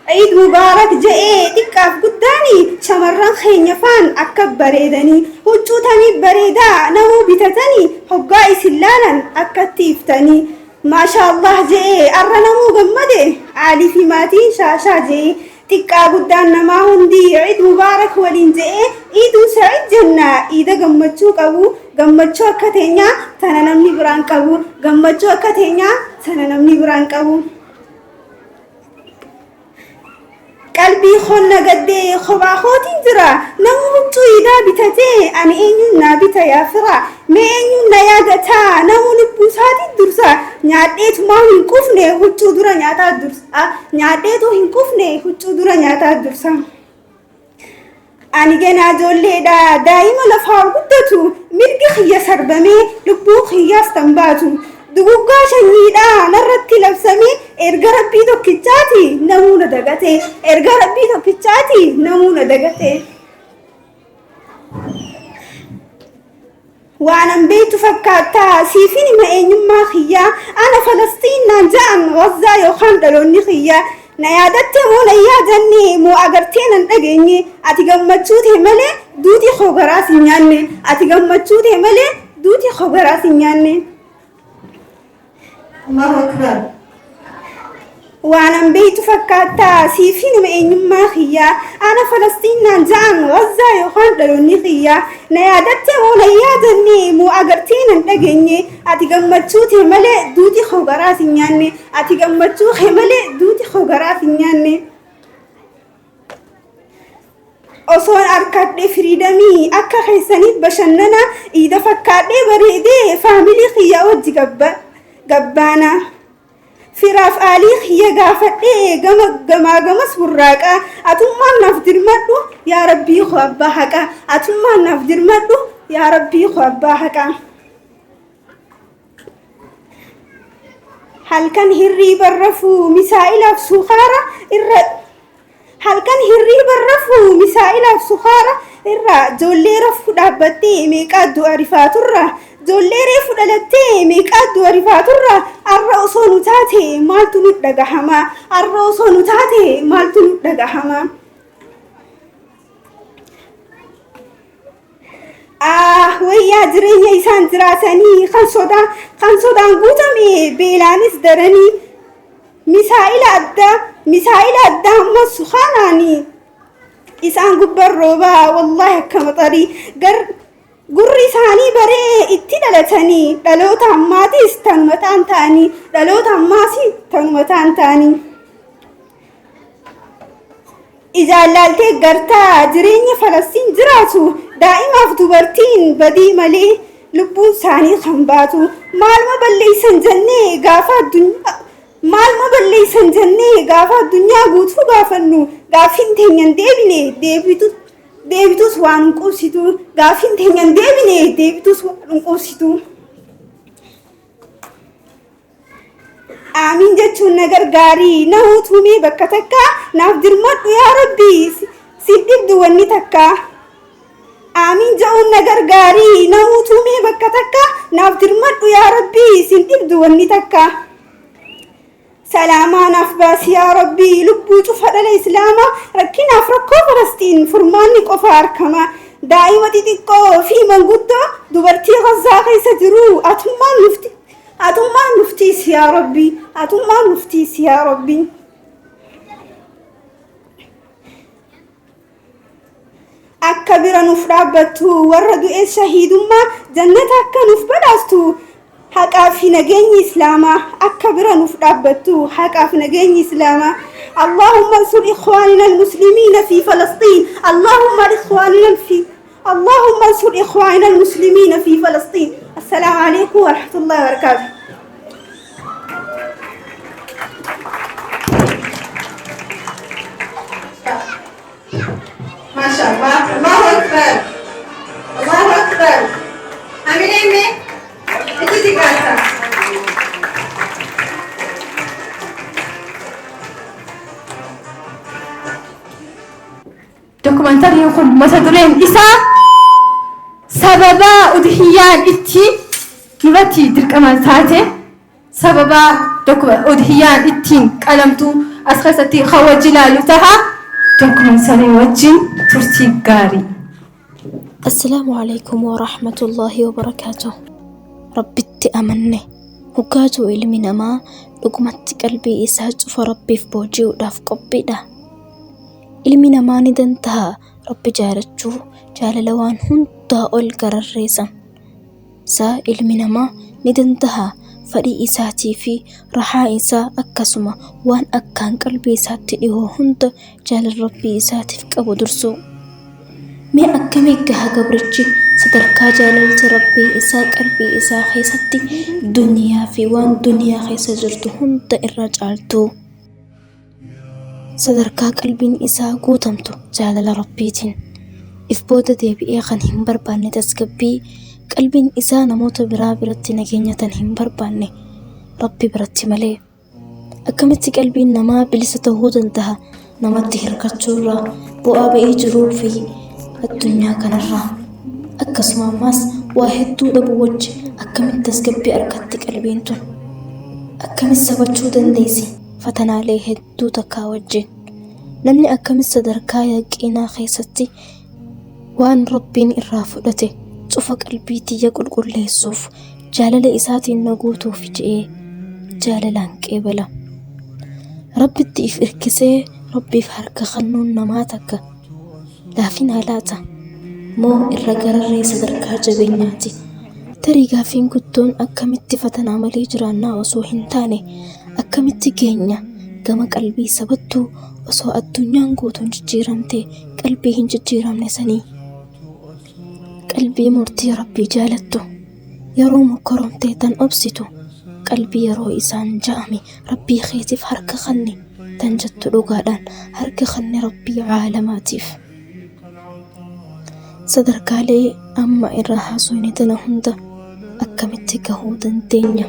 عيد مبارك جئي تكاف قداني شمران خينيا فان أكب بريداني هجوتاني بريدا نمو بتتاني حقائي سلالا أكتيفتاني ما شاء الله جئي أرنمو قمدي عالي في ماتي شاشا جئي تكا قدان نما هندي عيد مبارك ولين جئي إيدو سعيد جنة إيدا قمتشو قبو قمتشو أكتينيا تننمني بران قبو قمتشو أكتينيا تننمني بران قبو قلبي خلنا قدي خبا خوتي جرا نموتو إذا بتتي أن إننا بتا يا فرا ما إننا يا دتا نمو نبوساتي درسا نعديت ما هنكفني هجو درا نعتا درسا نعديتو هنكفني هجو درا نعتا درسا أني جنا جولي دا دايما لفعل قدتو مرقي خيا سربمي لبو خيا استنباتو دوغا شنيدا نرتي لبسمي إرجع ربي توكيتاتي نمونا دعته إرجع ربي توكيتاتي نمونا دعته وأنا بيت فكرتا سيفيني ما إني ما خيا أنا فلسطين نجان غزة يخان دلوني خيا نيادت مولا يا جني مو أجرتين نجني أتيجم متشوت هملة دوتي خبراس يناني أتيجم متشوت هملة دوتي خبراس يناني الله أكبر. وأنا بيت فكرتا سيفين ما إني ما خيا أنا فلسطين نجان غزة يخان دلوني خيا نيادت مولا يا جني مو أجرتين نجني أتيجم متشوت هملة دوتي خبراس يناني أتيجم متشوت هملة دوتي خبراس يناني أصلا أركض فريدمي أكا خيسانيت بشننا إذا فكرت بريدي فاميلي خيا وجي قبانا فراف آلي خيا قافت قما سبراكا أتوما نفدر مدو يا ربي خواباحكا أتوما نفدر مدو يا ربي خواباحكا هل كان هري برفو مسائل أفسوخارا هل كان هري برفو مسائل أفسوخارا جولي رفو دابتي ميكا دو عرفاتورا جولي رفو دلتي ميكا دو عرفاتورا الرأسو نتاتي مالتو ندقهما الرأسو نتاتي مالتو ندقهما ويا جريني إسان جراساني خان قوتمي بيلانس دراني مسائل أدى مسخاناني إسان قبر روبا والله كمطري قري ساني بري اتدلتني دلوت عماتي استنمتان تاني دلوت عماسي تنمتان تاني إذا لالتي قرتا جريني فلسطين جراتو دائما فتوبرتين بدي ملي لبو ساني خنباتو مال ما بليسن جنة غافا الدنيا مال ما بليسن جنة غافا الدنيا قوتو غافنو غافين تنين deebitus waan qubsitu gaafin teenyan deebine deebitus waan qubsitu aamin jechuun nagar gaarii na utumee bakka takka naaf dirmadhu yaa rabbi si dhibdu wanni takka aamin jechuun nagar gaarii na utumee bakka takka naaf dirmadhu yaa rabbi si dhibdu wanni takka سلامان أفباس يا ربي لبو تفضل الإسلام ركنا فرقو فلسطين فرماني قفار كما دائما تتقو في من قد دبرتي غزة غيس جرو أتمان نفتيس يا ربي أتمان نفتيس يا ربي أكبر نفرابتو وردو إيش شهيد ما جنة أكا نفبداستو حقا في نجين إسلاما أكبر نفرابتو حقا في نجين إسلاما اللهم انصر إخواننا المسلمين في فلسطين اللهم انصر إخواننا المسلمين في فلسطين. السلام عليكم ورحمة الله وبركاته. ما شاء الله. الله أكبر. الله أكبر. أمين أمين. إنت تكاسا. دوكمنتري يقول متدرين إسا سببا أدهيان إتي نبتي درك أمان ساتي سببا أدهيان إتين قلمتو أسخستي خوجلا لتها دوكمنتري وجين ترتي قاري. السلام عليكم ورحمة الله وبركاته. ربي أمني هكاتو إلمي نما لقمت قلبي إساج فربي في بوجي وداف قبي ده ilmi namaa ni danta'a rabbi jaalachuu jaalala waan hundaa ol gararreessan saa ilmi namaa ni danta'a fedhii isaatii fi raaxaa isaa akkasuma waan akkaan qalbii isaatti dhihoo hunda jaalala rabbii isaatiif qabu dursuu mee akkamii gaha gabrichi sadarkaa jaalalti rabbii isaa qalbii isaa keessatti duniyaa fi waan duniyaa keessa jirtu hunda irra caaltu sadarkaa qalbiin isaa guutamtu jaalala rabbiitiin if booda deebi'ee kan hin barbaanne tasgabbii qalbiin isaa namoota biraa biratti nageenyatan hin barbaanne rabbi biratti malee akkamitti qalbiin namaa bilisa ta'uu danda'a namatti hirkachuurraa bu'aa ba'ee jiruu fi addunyaa kanarraa akkasuma ammas waa hedduu dhabu wajji akkamitti tasgabbii argatti qalbiin tun akkamitti sabachuu dandeessi fatanaalee hedduu takkaa wajjin namni akkamitti sadarkaa yaqiinaa keessatti waan rabbiin irraa fudhate cufa qalbii tiyya qulqulleessuuf jaalala isaatiin na guutuuf je'ee jaalalaan qeebala rabbitti if irkisee rabbiif harka kennuun namaa takka laafina laata moo irra gararree sadarkaa jabeenyaati tarii gaaffiin guddoon akkamitti fatanaa malee jiraannaa osoo hin taane akkamitti geenya gama qalbii sabattuu osoo addunyaan guutuun jijjiiramte qalbii hin jijjiiramne sanii qalbii murtii rabbii jaalattu yeroo mokkoromtee tan obsitu qalbii yeroo isaan ja'ame rabbii keetiif harka kenne tan jettu dhugaadhaan harka kenne rabbii caalamaatiif sadarkaalee amma irra haasofne tana hunda akkamitti gahuu dandeenya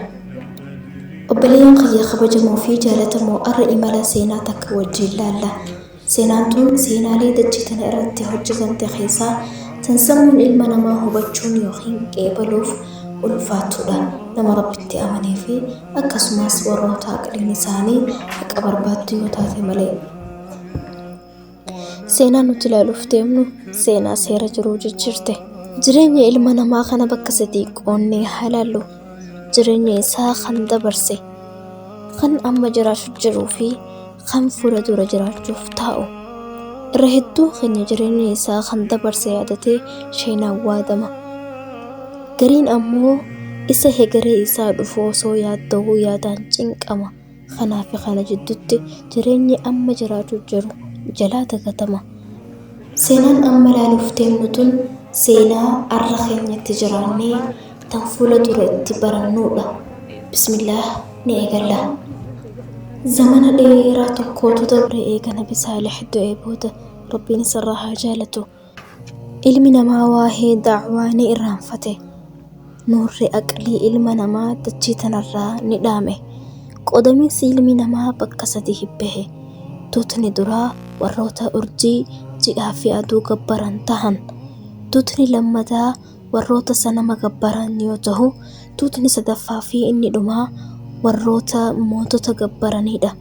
obboleeyyan kiyya kabajamoo fi jaalatamoo arra imala seenaa takka wajjin laalla seenaan tun seenaalee dachii tana irratti hojjetamte keessaa tan sammuun ilma namaa hubachuun yookiin qeebaluuf ulfaatudha nama rabbitti amanee fi akkasumas warroota aqliin isaanii haqa barbaaddu yoo taate malee seenaa nuti ilaaluuf deemnu seenaa seera jiruu jijjiirte jireenya ilma namaa kana bakka sadii qoonnee halaallu jireenya isaa kan dabarse kan amma jiraachuuf jiruu fi kan fuula dura jiraachuuf taa'u irra hedduu keenya jireenya isaa kan dabarse yaadatee sheenaan waadama gariin ammoo isa hegeree isaa dhufu osoo yaadda'uu yaadaan cinqama kanaaf kana jidduutti jireenyi amma jiraachuuf jiru jalaa dagatama seenaan amma ilaaluuf deemnu tun seenaa arra keenyatti jiraannee tan fuula dura itti barannuudha bismillah ni eegalla zamana dheeraa tokkootu dabre eegana bisaalih du'ee booda rabbiin isarraa haa jaalatu ilmi namaa waahee dacwaa ni irraanfate nuurri aqlii ilma namaa dachii tanarraa ni dhaame qodamiinsi ilmi namaa bakka sadii hibbahe tuutni duraa warroota urjii ji'aa fi aduu gabbaran tahan tuutni lammataa warroota sanama gabbaran yoo ta'u tuutni sadaffaa fi inni dhumaa warroota mootota gabbaranidha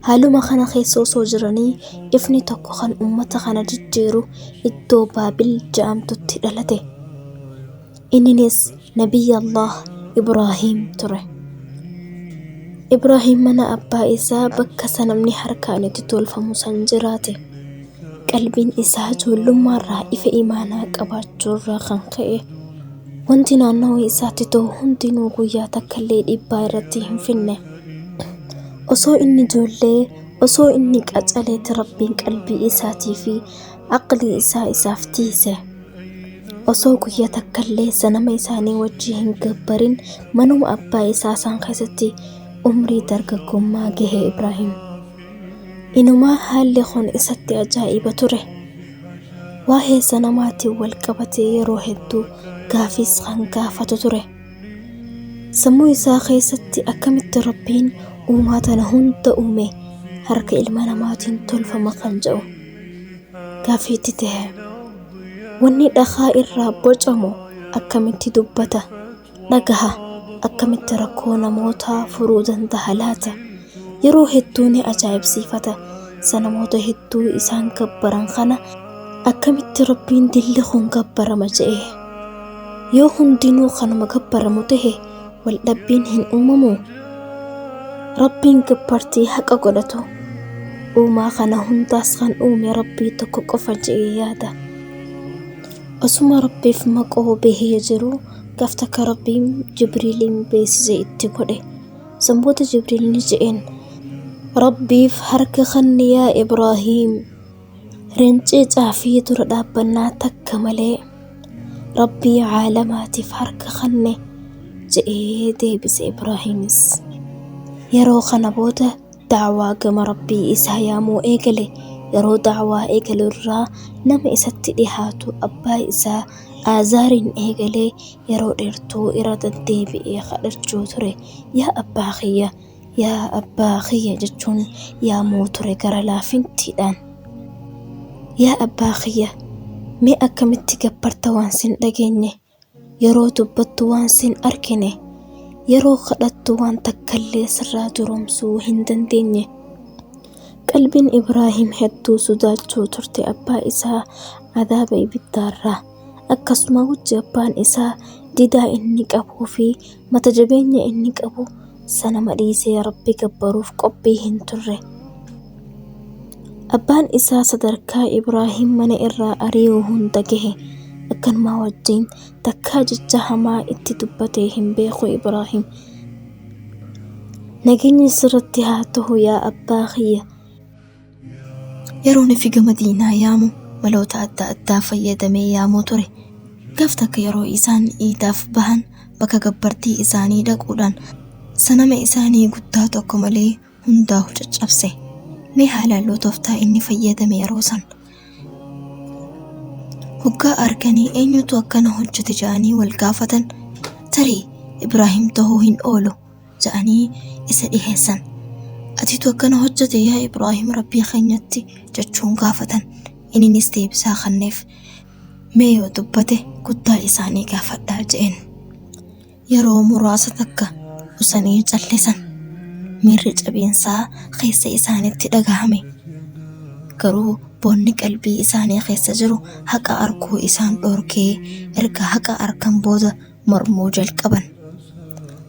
haaluma kana keessa osoo jiranii ifni tokko kan ummata kana jijjiiru iddoo baabil ja'amtutti dhalate inninis nabiyya allah ibraahiim ture ibraahiim mana abbaa isaa bakka sanamni harkaan itti tolfamu san jiraate qalbiin isaa ijoollummaarraa ifa imaanaa qabaachuurraa kan ka'e Wanti naannawaa isaatti ta'u hundinuu guyyaa takkallee dhiibbaa irratti hin finne. Osoo inni ijoollee, osoo inni qacaleetti Rabbiin qalbii isaatii fi aqlii isaa isaaf tiise. Osoo guyyaa takkallee sanama isaanii wajjii hin gabbarin manuma abbaa isaa isaan keessatti umrii dargaggummaa gahe Ibraahim. Inumaa haalli kun isatti ajaa'iba ture. Waa'ee sanamaatiin wal qabatee yeroo hedduu gaafis kan gaafatu ture. Sammuu isaa keessatti akkamitti Rabbiin uumaa tana hunda uume harka ilma namaatiin tolfama kan jedhu gaafiitti ta'e. Wanni dhagaa irraa bocamu akkamitti dubbata, dhagaha akkamitti rakkoo namootaa furuu danda'a laata? Yeroo hedduu ni ajaa'ibsiifata. Sanamoota hedduu isaan gabbaran kana akkamitti Rabbiin dilli kun gabbarama jedhe. Yoo hundinuu kanuma gabbaramu tahe wal dhabbiin hin uumamu. Rabbiin gabbartii haqa godhatu. Uumaa kana hundaas kan uume Rabbii tokko qofa jedhee yaada. Osuma Rabbiif maqoo bahee jiru gaftaka Rabbiin Jibriiliin beeksise itti godhe. Samboota Jibriil ni jedheen, Rabbiif harka kanni yaa Ibraahim. Rincee caafii dura dhaabbannaa takka malee Rabbii caalamaatiif harka kanne jedhee deebise Ibraahimis. Yeroo kana booda dacwaa gama Rabbii isaa yaamuu eegale. Yeroo dacwaa eegalu irraa nama isatti dhihaatu abbaa isaa Aazaariin eegalee yeroo dheertuu irra deddeebi'ee kadhachuu ture. Yaa abbaa kiyya, yaa abbaa kiyya jechuun yaamuu ture gara laafintiidhaan. Yaa abbaa kiyya, mee akkamitti gabbarta waan sin dhageenye, yeroo dubbattu waan sin arkine, yeroo kadhattu waan takkallee sirraa duromsuu hin dandeenye. Qalbiin Ibraahim hedduu sodaachuu turte abbaa isaa adaaba ibiddaarraa. Akkasuma wajji abbaan isaa didaa inni qabuu fi mata jabeenya inni qabu sanama dhiisee Rabbi gabbaruuf qophii hin turre. Abbaan isaa sadarkaa Ibraahim mana irraa ari'uu hunda gahe. Akkanumaa wajjin takkaa jecha hamaa itti dubbatee hin beeku Ibraahim. Nageenyi sirratti haa ta'u yaa abbaa kiyya. Yeroo nafi Madiinaa yaamu maloota adda addaa fayyadamee yaamuu ture. Gaaf takka yeroo isaan iidaaf bahan bakka gabbartii isaanii dhaquudhaan sanama isaanii guddaa tokko malee hundaa caccabse. Mee haalalloo tooftaa inni fayyadame yeroo san. Hoggaa arganii eenyutu akkana hojjete jedhanii wal gaafatan. Tarii Ibraahim ta'uu hin oolu jedhanii isa dhiheessan. Atiitu akkana hojjete yaa Ibraahim Rabbii keenyatti jechuun gaafatan. Innis deebisaa kenneef. Mee yoo dubbate guddaa isaanii gaafadhaa jedheen. Yeroo muraasa takka usanii callisan. Miirri cabeensaa keessa isaanitti dhagahame. Garuu boonni qalbii isaanii keessa jiru haqa arkuu isaan dhorkee erga haqa arkan booda mormuu jalqaban.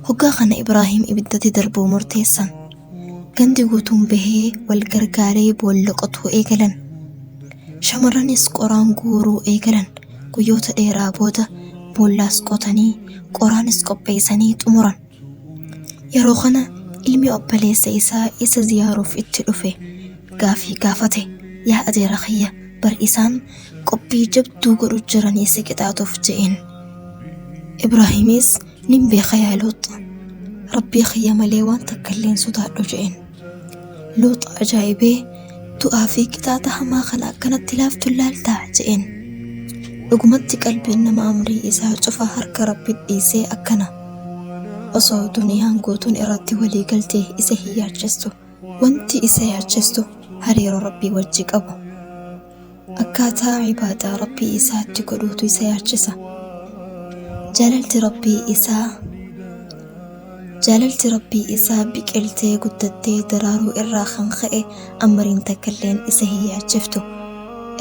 Hoggaa kana Ibraahim ibiddatti darbuu murteessan. Gandi guutuun bahee wal gargaaree boolla qotuu eegalan. Shamarranis qoraan guuruu eegalan. Guyyoota dheeraa booda boollaas qotanii qoraanis qopheessanii xumuran. Yeroo kana ilmi obboleessa isaa isa ziyaaruuf itti dhufe gaafii gaafate. Yaa adeera kiyya, bar isaan qophii jabduu godhu jiranii si qixaatuuf jedheen. Ibraahimis nin beeka yaa Luuxa. Rabbii kiyya malee waan takkalleen sodaadhu jedheen. Luuxa ajaa'ibee du'aa fi qixaata hamaa kana akkanatti laaftu laaltaa jedheen. Dhugumatti qalbiin nama amrii isaa cufa harka Rabbi dhiisee akkana. Osoo duniyaan guutuun irratti walii galtee isa hin yaachistu. Wanti isa yaachistu hariiroo Rabbii wajji qabu. Akkaataa ibaadaa Rabbii isaatti godhuutu isa yaachisa. Jaalalti Rabbii isaa biqiltee guddattee daraaruu irraa kan ka'e amriin takkalleen isa hin yaachiftu.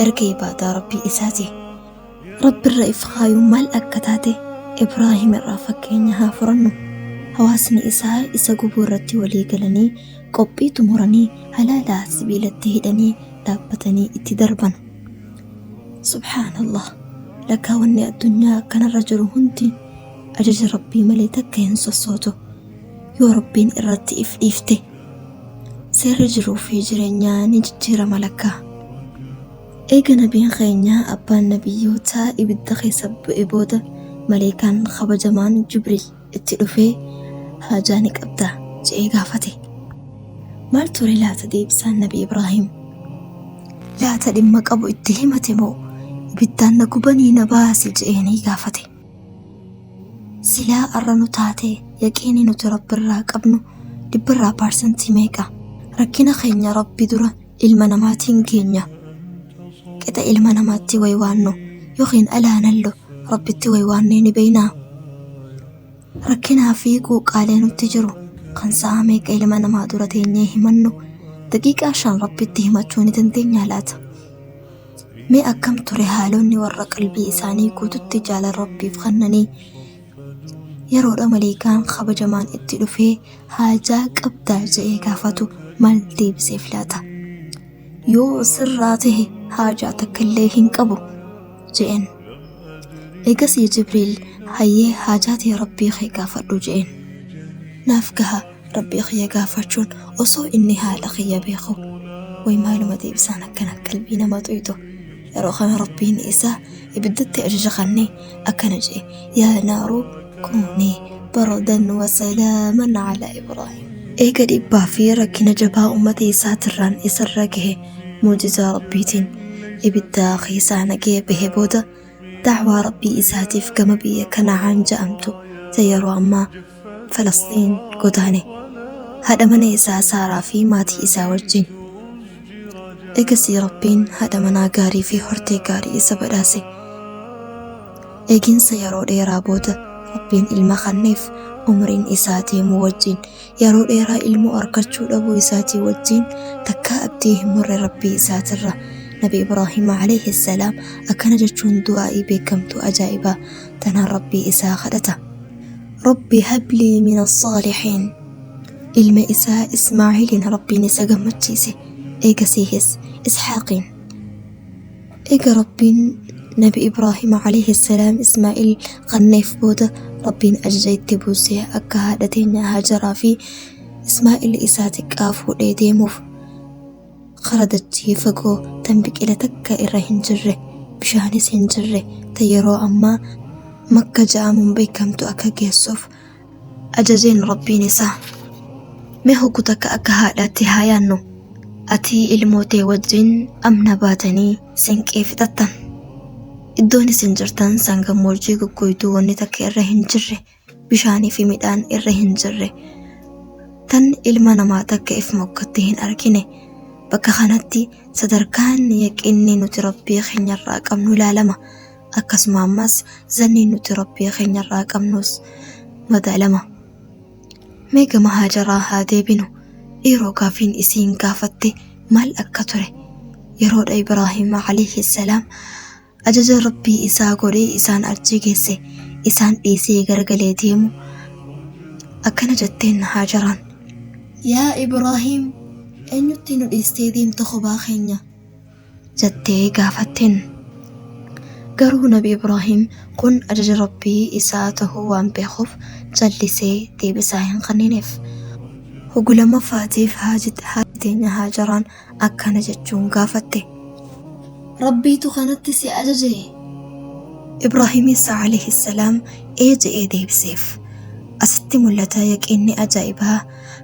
Erga ibaadaa Rabbii isaati. Rabbi irra ifkaayuu maal akka taate Ibraahim irraa fakkeenya haa furannu. Hawaasni isaa isa gubuu irratti walii galanii qophii xumuranii halaalaa sibiilatti hidhanii dhaabbatanii itti darban. Subhaanallah, lakkaawwanni addunyaa kanarra jiru hundi ajaja rabbii malee takka hin sossootu. Yoo rabbiin irratti if dhiifte seerri jiruu fi jireenyaa ni jijjiirama lakkaa. Eega nabiin keenyaa abbaan nabiyyootaa ibidda keessa bu'e booda maleekaan kabajamaan Jibriil itti dhufee haajaa ni qabdaa je'ee gaafate. Maal ture laata deebisaan Nabi Ibraahim? Laata dhimma qabu itti himate moo ibiddaan na gubanii na baasi je'ee ni gaafate. Silaa arra nu taate yaqiini nuti rabbirraa qabnu 100% meeqa? Rakkina keenya rabbi dura ilma namaatiin keenya. Qixa ilma namaatti waywaannu yookiin alaanallo rabbitti waywaannee ni beeynaa. Rakkinaa fi quuqaalee nutti jiru kan sa'a meeqa ilma namaa dura teenyee himannu daqiiqaa 5 rabbitti himachuu ni dandeenya laata? Mee akkam ture haalonni warra qalbii isaanii guututti jaalala rabbiif kennanii yeroodha maleekaan kabajamaan itti dhufee haajaa qabdaa je'ee gaafatu maal deebiseef laata? Yoo sirraa tahe haajaa takkallee hin qabu je'en. Eegasii Jibriil hayyee haajaa ta'e rabbii kee gaafadhu je'en. Naaf gaha rabbii kiyya gaafachuun osoo inni haala kiyya beeku. Way maaluma deebisaan akkana qalbii nama xuytu. Yeroo kana rabbiin isaa ibiddatti ajaja kennee akkana je'e yaa naaru kuunii bardan wa salaaman ala Ibraahim. Eega dhibbaa fi rakkina jabaa uummata isaatirraan isarra gahe muujizaa rabbiitiin ibidda keessaa nagee bahe booda dacwaa rabbii isaatiif gama biyya Kana'aan jedhamtu ta yeroo ammaa Falastiin godaane haadha mana isaa Saaraa fi maatii isaa wajjin. Eegasii rabbiin haadha manaa gaarii fi hortee gaarii isa badhaase. Eeginsa yeroo dheeraa booda rabbiin ilma kenneef umriin isaa deemu wajjin yeroo dheeraa ilmoo argachuu dhabuu isaatii wajjin takka abdii hin murre rabbii isaatirra Nabi Ibraahim alayhi salaam akkana jechuun du'aa'ii beekamtu ajaa'ibaa tanaan rabbii isaa kadhata. Rabbi hablii min as-saalihiin. Ilma isaa Ismaa'iiliin rabbiin isa gammachiise. Eegasiihis Isxaaqiin. Eega rabbiin Nabi Ibraahim alayhi salaam Ismaa'iil kenneef booda rabbiin ajaja itti buusee akka haadha teenya Haajaraa fi Ismaa'iil isaa xiqqaa fuudhee deemuuf karaa dachii fagoo tan biqila takka irra hin jirre bishaanis hin jirre ta yeroo ammaa Makka jedhamuun beekamtu akka geessuuf ajajeen rabbiin isaa. Mee hoggu takka akka haadhaatti haa yaannu ati ilmootee wajjin amna baatanii sinqee fixattan. Iddoon isin jirtan san gammoojjii goggoytuu wanni takka irra hin jirre bishaanii fi midhaan irra hin jirre tan ilma namaa takka if mokkatti hin argine. Bakka kanatti sadarkaan yaqiinni nuti rabbii keenyarraa qabnu ilaalama. Akkasuma ammas zanni nuti rabbii keenyarraa qabnus madaalama. Mee gama Haajaraa haa deebinu. Dhiiroo gaafiin isiin gaafatte maal akka ture? Yeroodha Ibraahim alayhi salaam ajaja rabbii isaa godhee isaan achi geesse isaan dhiisee gargalee deemu akkana jetteen Haajaraan yaa Ibraahim eenyutti nu dhiistee deemta kophaa keenya jettee gaafatteen. Garuu Nabi Ibraahim kun ajaja rabbii isaa tahuu waan beekuuf jallisee deebisaa hin kennineef. Hoggu lammaffaatiif haati teenya Haajaraan akkana jechuun gaafatte. Rabbiitu kanatti si ajaje. Ibraahimis alayhi salaam je'ee deebiseef. Asitti mul'ata yaqiinni ajaa'ibaa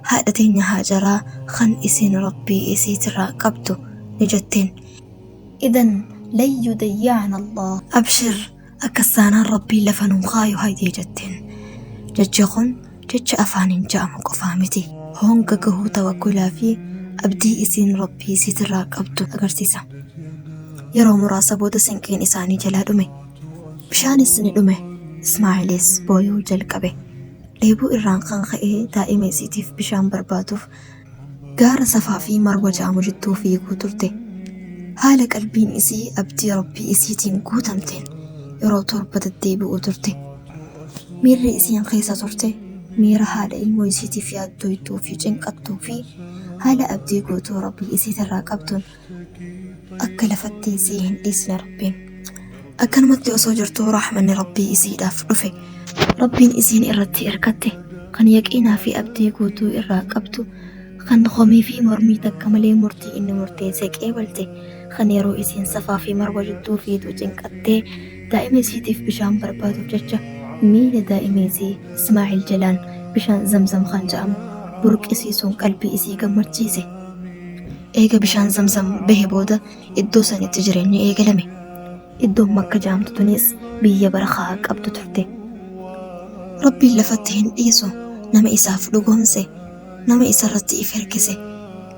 haadha teenya Haajaraa kan isin rabbii isiitirraa qabdu ni jetteen. Idan lan yudayya'na Allah. Abshir akkasaanaan rabbii lafa nuun kaayu haydee jetteen. Jechi kun jecha afaaniin ja'amu qofaa miti. Honga gahuu tawakkulaa fi abdii isin rabbii isiitirraa qabdu agarsiisa. Yeroo muraasa booda sinqiin isaanii jalaa dhume. Bishaanis ni dhume. Ismaa'iilis booyuu jalqabe. Dheebuu irraan kan ka'ee daa'ima isiitiif bishaan barbaaduuf gaara Safaa fi Marwa jedhamu jittuu fiiguu turte. Haala qalbiin isii abdii rabbii isiitiin guutamteen yeroo torba deddeebi'uu turte. Miirri isiin keessa turte miira haadha ilmoo isiitiif yaaddooytuu fi cinqattuu fi haala abdii guutuu rabbii isiitirraa qabduun akka lafatti isii hin dhiisne rabbiin. Akkanumatti osoo jirtuu raaxmanni rabbii isiidhaaf dhufe. rabbiin isiin irratti hirkatte kan yaqiinaa fi abdii guutuu irraa qabdu kan komii fi mormii takka malee murtii inni murteesse qeebalte kan yeroo isiin safaa fi marwa jidduu fiitu cinqattee daa'ima isiitiif bishaan barbaaduuf jecha miila daa'ima isii Ismaa'il jalaan bishaan zamzam kan jedhamu burqisiisuun qalbii isii gammachiise. Eega bishaan zamzam bahe booda iddoo sanitti jireenyi eegalame. Iddoon Makka jedhamtu tunis biyya barakaa qabdu turte. Rabbiin lafatti hin dhiisu nama isaaf dhugoomse, nama isarratti if hirkise,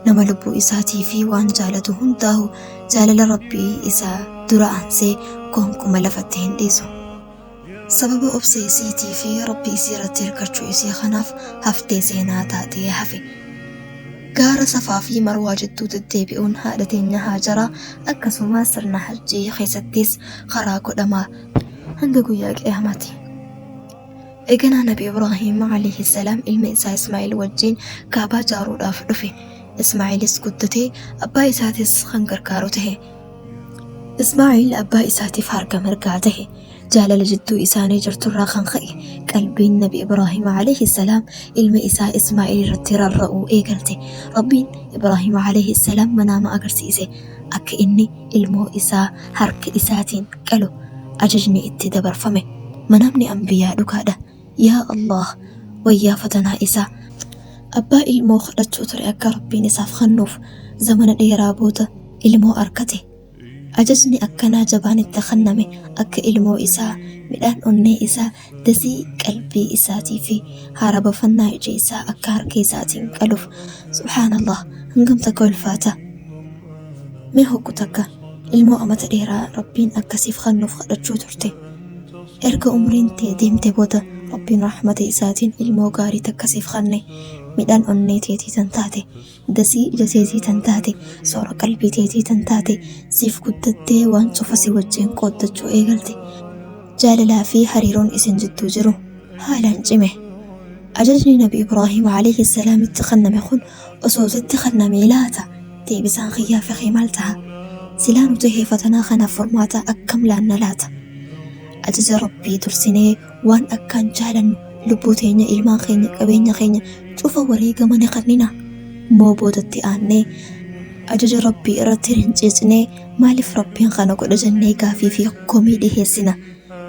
nama lubbuu isaatii fi waan jaalatu hundaahu jaalala rabbii isaa dura aansee gonkumaa lafatti hin dhiisu. Sababa obsa isiitii fi rabbii isii irratti hirkachuu isii kanaaf haftee seenaa taatee hafe. Gaara safaa fi marwaa jidduu deddeebi'uun haadha teenya Haajaraa akkasumas sirna hajjii keessattis karaa godhamaa hanga guyyaa qiyaamaati. Eeganaa Nabi Ibraahim alayhi salaam ilma isaa Ismaa'il wajjin kaabaa ijaaruudhaaf dhufe. Ismaa'iilis guddatee abbaa isaatis kan gargaaru tahe. Ismaa'il abbaa isaatiif harka mirgaa tahe. Jaalala jidduu isaanii jirturraa kan ka'e qalbiin Nabi Ibraahim alayhi salaam ilma isaa Ismaa'il irratti rarra'uu eegalte. Rabbiin Ibraahim alayhi salaam manaama agarsiise akka inni ilmoo isaa harka isaatiin qalu ajajni itti dabarfame. Manaamni anbiyaa dhugaadha. Yaa Allah, wayyaa fatanaa isaa. Abbaa ilmoo kadhachuu ture akka rabbiin isaaf kennuuf zamana dheeraa booda ilmoo arkate. Ajajni akkanaa jabaan itti kenname akka ilmoo isaa midhaan onnee isaa dasii qalbii isaatii fi haara bafannaa ija isaa akka harka isaatiin qaluuf. Subhaanallah, hangam takka ulfaata. Mee hoggu takka ilmoo amata dheeraa rabbiin akkasiif kennuuf kadhachuu turte. Erga umriin tee deemte booda rabbiin rahmata isaatiin ilmoo gaarii takkasiif kenne. Midhaan onnee teetii tan taate, dasii ija teetii tan taate, soora qalbii teetii tan taate, siif guddattee waan cufa si wajjin qooddachuu eegalte. Jaalalaa fi hariiroon isin jidduu jiru haalaan cime. Ajajni Nabi Ibraahim alayhi salaam itti kenname kun osoo sitti kennamee laata deebisaan khiyyaa fi maal ta'a? Silaa nuti heefatanaa kanaaf furmaata akkam laanna laata? Ajaja rabbii dursinee waan akkaan jaalannu lubbuu teenya, ilmaan keenya, qabeenya keenya cufa wareegama ni kennina. Moo boodatti aannee ajaja rabbii irratti rinciisnee maaliif rabbiin kana godha jennee gaafii fi komii dhiheessina?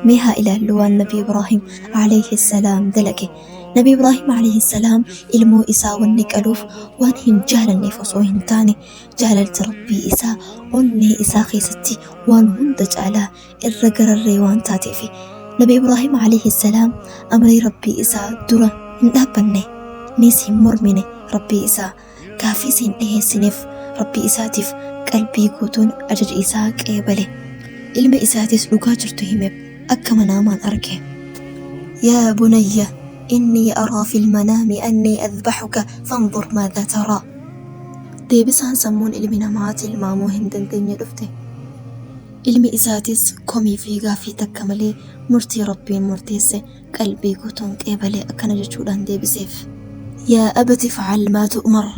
Mee haa ilaallu waan Nabi Ibraahim alayhi salaam dalage. Nabi Ibraahim alayhi salaam ilmoo isaa wanni qaluuf waan hin jaalanneef osoo hin taane jaalalti rabbii isaa onnee isaa keessatti waan hunda caalaa irra gararree waan taateef. Nabi Ibraahim alayhi salaam amrii rabbii isaa dura hin dhaabbanne, nis hin mormine. Rabbii isaa gaafii hin dhiheessineef rabbii isaatiif qalbii guutuun ajaja isaa qeebale. Ilma isaatis dhugaa jirtu hime akka manaamaan arge. Yaa bunayya inni araa fil manaami anni adbahuka fanzur maadha taraa. Deebisaan sammuun ilmi namaa tilmaamuu hin dandeenye dhufte. Ilmi isaatis komii fi gaafii takka malee murtii rabbiin murteesse qalbii guutuun qeebalee akkana jechuudhaan deebiseef. Yaa abati fa'al maa tu'mar.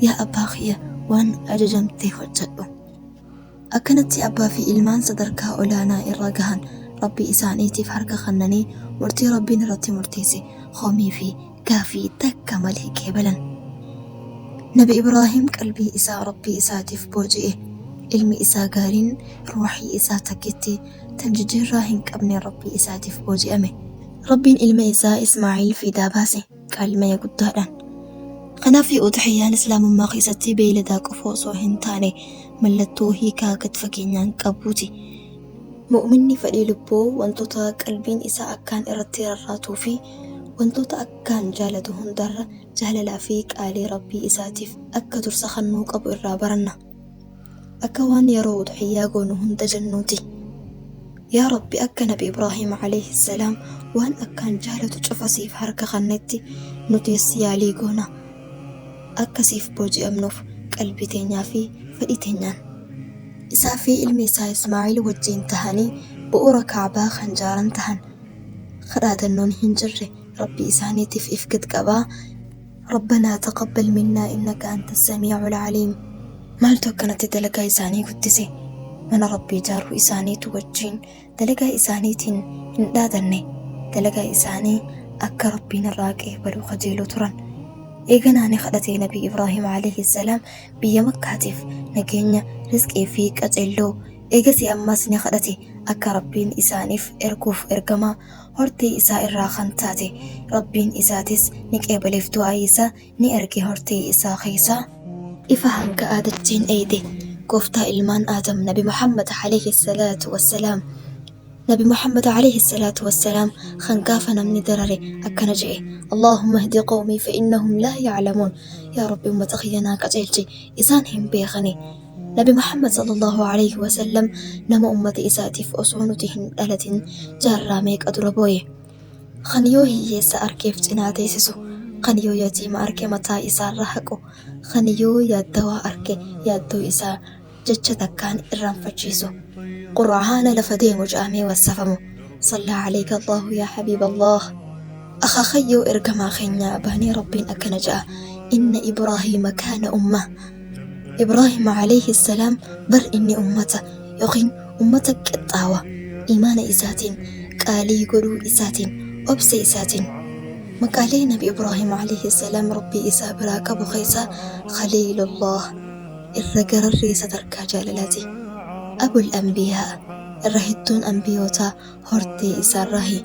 Yaa abbaa kiyya waan ajajamtee hojjedhu. Akkanatti abbaa fi ilmaan sadarkaa olaanaa irra gahan rabbii isaaniitiif harka kennanii murtii rabbiin irratti murteesse komii fi gaafii takka malee qeebalan. Nabi Ibraahim qalbii isaa rabbii isaatiif booji'e. Ilmi isaa gaariin ruuxii isaa takkitti tan jijjiirraa hin qabne rabbii isaatiif booji'ame. Rabbiin ilma isaa Ismaa'iil fidaa baase qalmaya guddaadhaan. Kanaaf udhiyyaan islaamummaa keessatti beeyladaa qofa osoo hin taane mallattoo hiikaa gad fageenyaan qabuuti. Mu'minni fedhii lubbuu wantoota qalbiin isaa akkaan irratti rarraatuu fi wantoota akkaan jaalatu hundarra jaalalaa fi qaalii rabbii isaatiif akka dursa kennuu qabu irraa baranna. Akka waan yeroo udhiyyaa goonu hunda jennuuti. Yaa Rabbi, akka Nabi Ibraahim alayhi salaam waan akkaan jaalatu cufasiif harka kennetti nutis yaalii goona. Akkasiif booji'amnuuf qalbii teenyaa fi fedhii teenyaan. Isaa fi ilmi isaa Ismaa'iil wajjin tahanii bu'uura Kaabaa kan jaaran tahan. Kadhaatannoon hin jirre rabbii isaaniitiif if gad qabaa. Rabbanaa taqabbal minnaa innaka anta as-samii'ul 'aliim. Maaltu akkanatti dalagaa isaanii guddise? Mana rabbii ijaaruu isaaniitu wajjin dalagaa isaaniitiin hin dhaadanne. دلقا إساني أكا ربين الراقي بلو خجيلو تران إيغناني خدتي نبي إبراهيم عليه السلام بيا مكاتف نجينا رزقي فيك أجلو إيغسي أماسني خدتي أكا ربين إسانيف إرقوف إرقما هورتي إسا إراخان تاتي ربين إساتيس نك إبليف دعا إسا ني إرقي هورتي إسا خيسا إفهان كآدتين أيدي قفتا إلمان آدم نبي محمد عليه الصلاة والسلام نبي محمد عليه الصلاة والسلام خنقافنا من درري أكنجئ اللهم اهدي قومي فإنهم لا يعلمون يا ربي متخينا كجلجي إسانهم بيخني نبي محمد صلى الله عليه وسلم نما أمتي إساتي في أصونتهم ألة جراميك أدربوي خنيو هي سأركيف جناتي سسو خنيو يتيم أركي متا إسا رحكو خنيو يدوا أركي يدو إسا ججتكان إرام فجيسو قرعان لفدي مجامي والسفمو صلى عليك الله يا حبيب الله أخا خيو إرقما خينا باني ربين أكنجا إن إبراهيم كان أمة إبراهيم عليه السلام بر إني أمته يقين أمتك الطاوة إيمان إساتين قالي قلو إساتين أبسي إساتين مقالي نبي إبراهيم عليه السلام ربي إسا براك بخيسا خليل الله الرقر الرئيسة تركا جاللاتي أبو الأنبياء الرهدون أنبيوتا هورتي إسا الرهي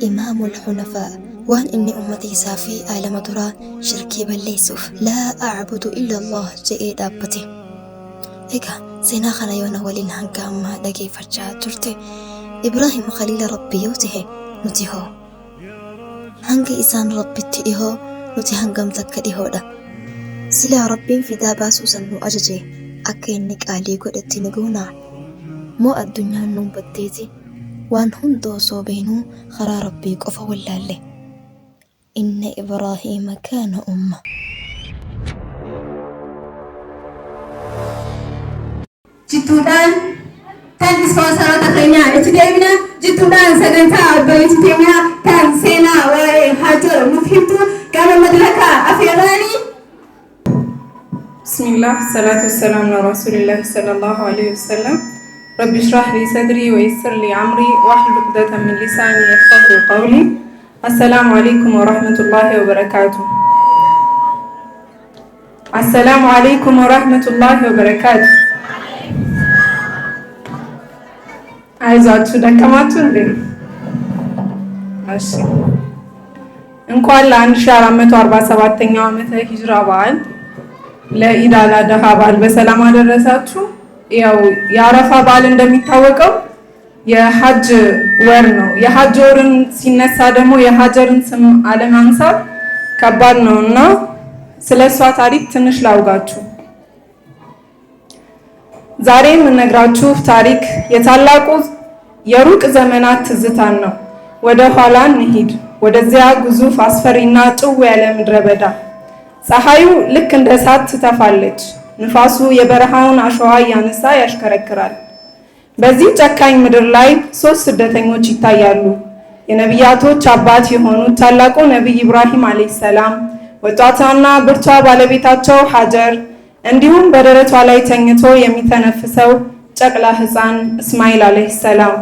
إمام الحنفاء وان إني أمتي سافي آل مدرا شركي بالليسوف لا أعبد إلا الله جئي دابتي إيكا سينا خنا يونا ولين هنكا أما لقي فرجا ترتي إبراهيم خليل ربي يوته نتيهو هنكي إسان ربي تئيهو نتي هنكم تكديهو دا سلا ربين في دابا سوسنو أججي أكينك آلي قدتي نقونا مو الدنيا نوم بديتي وان هندو صوبينو خرا ربي قفا واللالي إن إبراهيم كان أمة جتودان كان إسفاسرات أخينا إتدايمنا جتودان سجنتا أبويت تيمنا كان سينا وحاجر مفهمتو كان مدلكا أفيراني بسم الله الصلاة والسلام على رسول الله صلى الله عليه وسلم رب اشرح لي صدري ويسر لي عمري واحلل عقدة من لساني يفقهوا قولي السلام عليكم ورحمة الله وبركاته السلام عليكم ورحمة الله وبركاته عايزاتشو دكماتو እንዴ እሺ እንኳን ለ1447ኛው ዓመተ ሂጅራ በዓል ለኢድ አል አድሃ በዓል በሰላም አደረሳችሁ። ያው የአረፋ በዓል እንደሚታወቀው የሐጅ ወር ነው። የሐጅ ወርን ሲነሳ ደግሞ የሀጀርን ስም አለማንሳት ከባድ ነውና ስለሷ ታሪክ ትንሽ ላውጋችሁ። ዛሬ የምነግራችሁ ታሪክ የታላቁ የሩቅ ዘመናት ትዝታን ነው። ወደ ኋላ እንሂድ፣ ወደዚያ ግዙፍ አስፈሪና ጭው ያለ ምድረ በዳ። ፀሐዩ ልክ እንደ እሳት ትተፋለች፣ ንፋሱ የበረሃውን አሸዋ ያነሳ ያሽከረክራል። በዚህ ጨካኝ ምድር ላይ 3 ስደተኞች ይታያሉ። የነቢያቶች አባት የሆኑት ታላቁ ነቢይ ኢብራሂም አለይሂ ሰላም፣ ወጣቷና ብርቷ ባለቤታቸው ሀጀር፣ እንዲሁም በደረቷ ላይ ተኝቶ የሚተነፍሰው ጨቅላ ሕፃን እስማኤል አለይሂ ሰላም።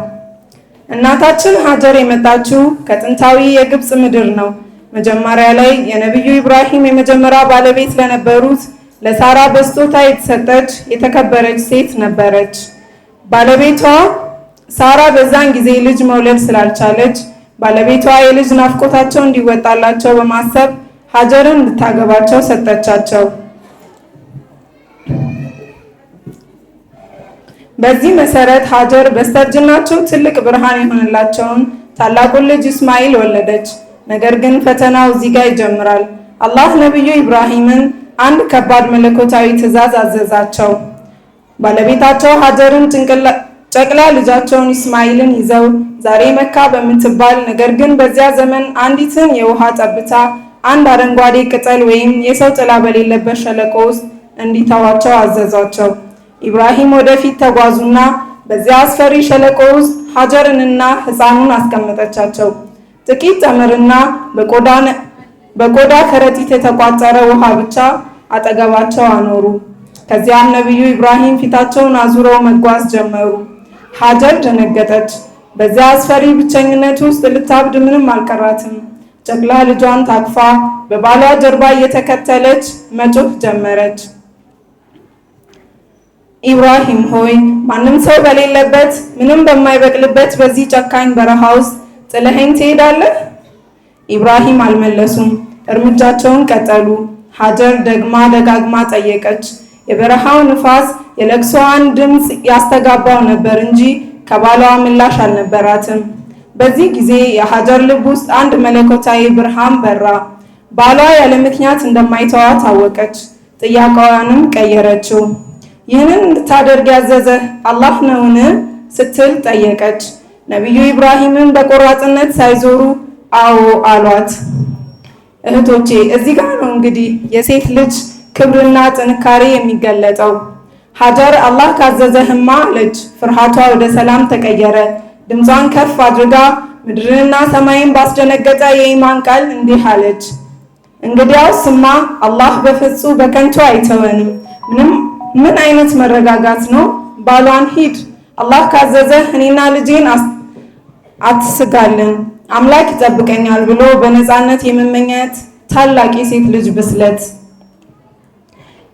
እናታችን ሀጀር የመጣችው ከጥንታዊ የግብጽ ምድር ነው። መጀመሪያ ላይ የነቢዩ ኢብራሂም የመጀመሪያ ባለቤት ለነበሩት ለሳራ በስጦታ የተሰጠች የተከበረች ሴት ነበረች። ባለቤቷ ሳራ በዛን ጊዜ ልጅ መውለድ ስላልቻለች ባለቤቷ የልጅ ናፍቆታቸው እንዲወጣላቸው በማሰብ ሀጀርን እንድታገባቸው ሰጠቻቸው። በዚህ መሰረት ሀጀር በስተርጅናቸው ትልቅ ብርሃን የሆነላቸውን ታላቁን ልጅ እስማኤል ወለደች። ነገር ግን ፈተናው እዚህ ጋር ይጀምራል። አላህ ነብዩ ኢብራሂምን አንድ ከባድ መለኮታዊ ትዕዛዝ አዘዛቸው። ባለቤታቸው ሀጀርን ጨቅላ ልጃቸውን እስማኤልን ይዘው ዛሬ መካ በምትባል ነገር ግን በዚያ ዘመን አንዲትን የውሃ ጠብታ አንድ አረንጓዴ ቅጠል ወይም የሰው ጥላ በሌለበት ሸለቆ ውስጥ እንዲተዋቸው አዘዟቸው። ኢብራሂም ወደፊት ተጓዙና በዚያ አስፈሪ ሸለቆ ውስጥ ሀጀርንና ሕፃኑን አስቀመጠቻቸው። ጥቂት ተምርና በቆዳ ከረጢት የተቋጠረ ውሃ ብቻ አጠገባቸው አኖሩ። ከዚያም ነብዩ ኢብራሂም ፊታቸውን አዙረው መጓዝ ጀመሩ። ሀጀር ደነገጠች። በዚያ አስፈሪ ብቸኝነት ውስጥ ልታብድ ምንም አልቀራትም። ጨቅላ ልጇን ታቅፋ በባሏ ጀርባ እየተከተለች መጮህ ጀመረች። ኢብራሂም ሆይ ማንም ሰው በሌለበት ምንም በማይበቅልበት በዚህ ጨካኝ በረሃ ውስጥ ጥለኸኝ ትሄዳለህ? ኢብራሂም አልመለሱም። እርምጃቸውን ቀጠሉ። ሀጀር ደጋግማ ጠየቀች። የበረሃው ንፋስ የለቅሶዋን ድምፅ ያስተጋባው ነበር እንጂ ከባሏ ምላሽ አልነበራትም። በዚህ ጊዜ የሀጀር ልብ ውስጥ አንድ መለኮታዊ ብርሃን በራ። ባሏ ያለ ምክንያት እንደማይተዋ ታወቀች። ጥያቄዋንም ቀየረችው። ይህንን እንድታደርግ ያዘዘ አላህ ነውን? ስትል ጠየቀች። ነቢዩ ኢብራሂምን በቆራጥነት ሳይዞሩ አዎ አሏት። እህቶቼ እዚህ ጋር ነው እንግዲህ የሴት ልጅ ክብርና ጥንካሬ የሚገለጠው። ሀጀር አላህ ካዘዘህማ አለች። ፍርሃቷ ወደ ሰላም ተቀየረ። ድምጿን ከፍ አድርጋ ምድርንና ሰማይን ባስደነገጠ የኢማን ቃል እንዲህ አለች፣ እንግዲያውስማ አላህ በፍጹም በከንቱ አይተወንም። ምን አይነት መረጋጋት ነው? ባሏን ሂድ፣ አላህ ካዘዘህ እኔና ልጄን አትስጋልን፣ አምላክ ይጠብቀኛል ብሎ በነፃነት የመመኘት ታላቅ የሴት ልጅ ብስለት።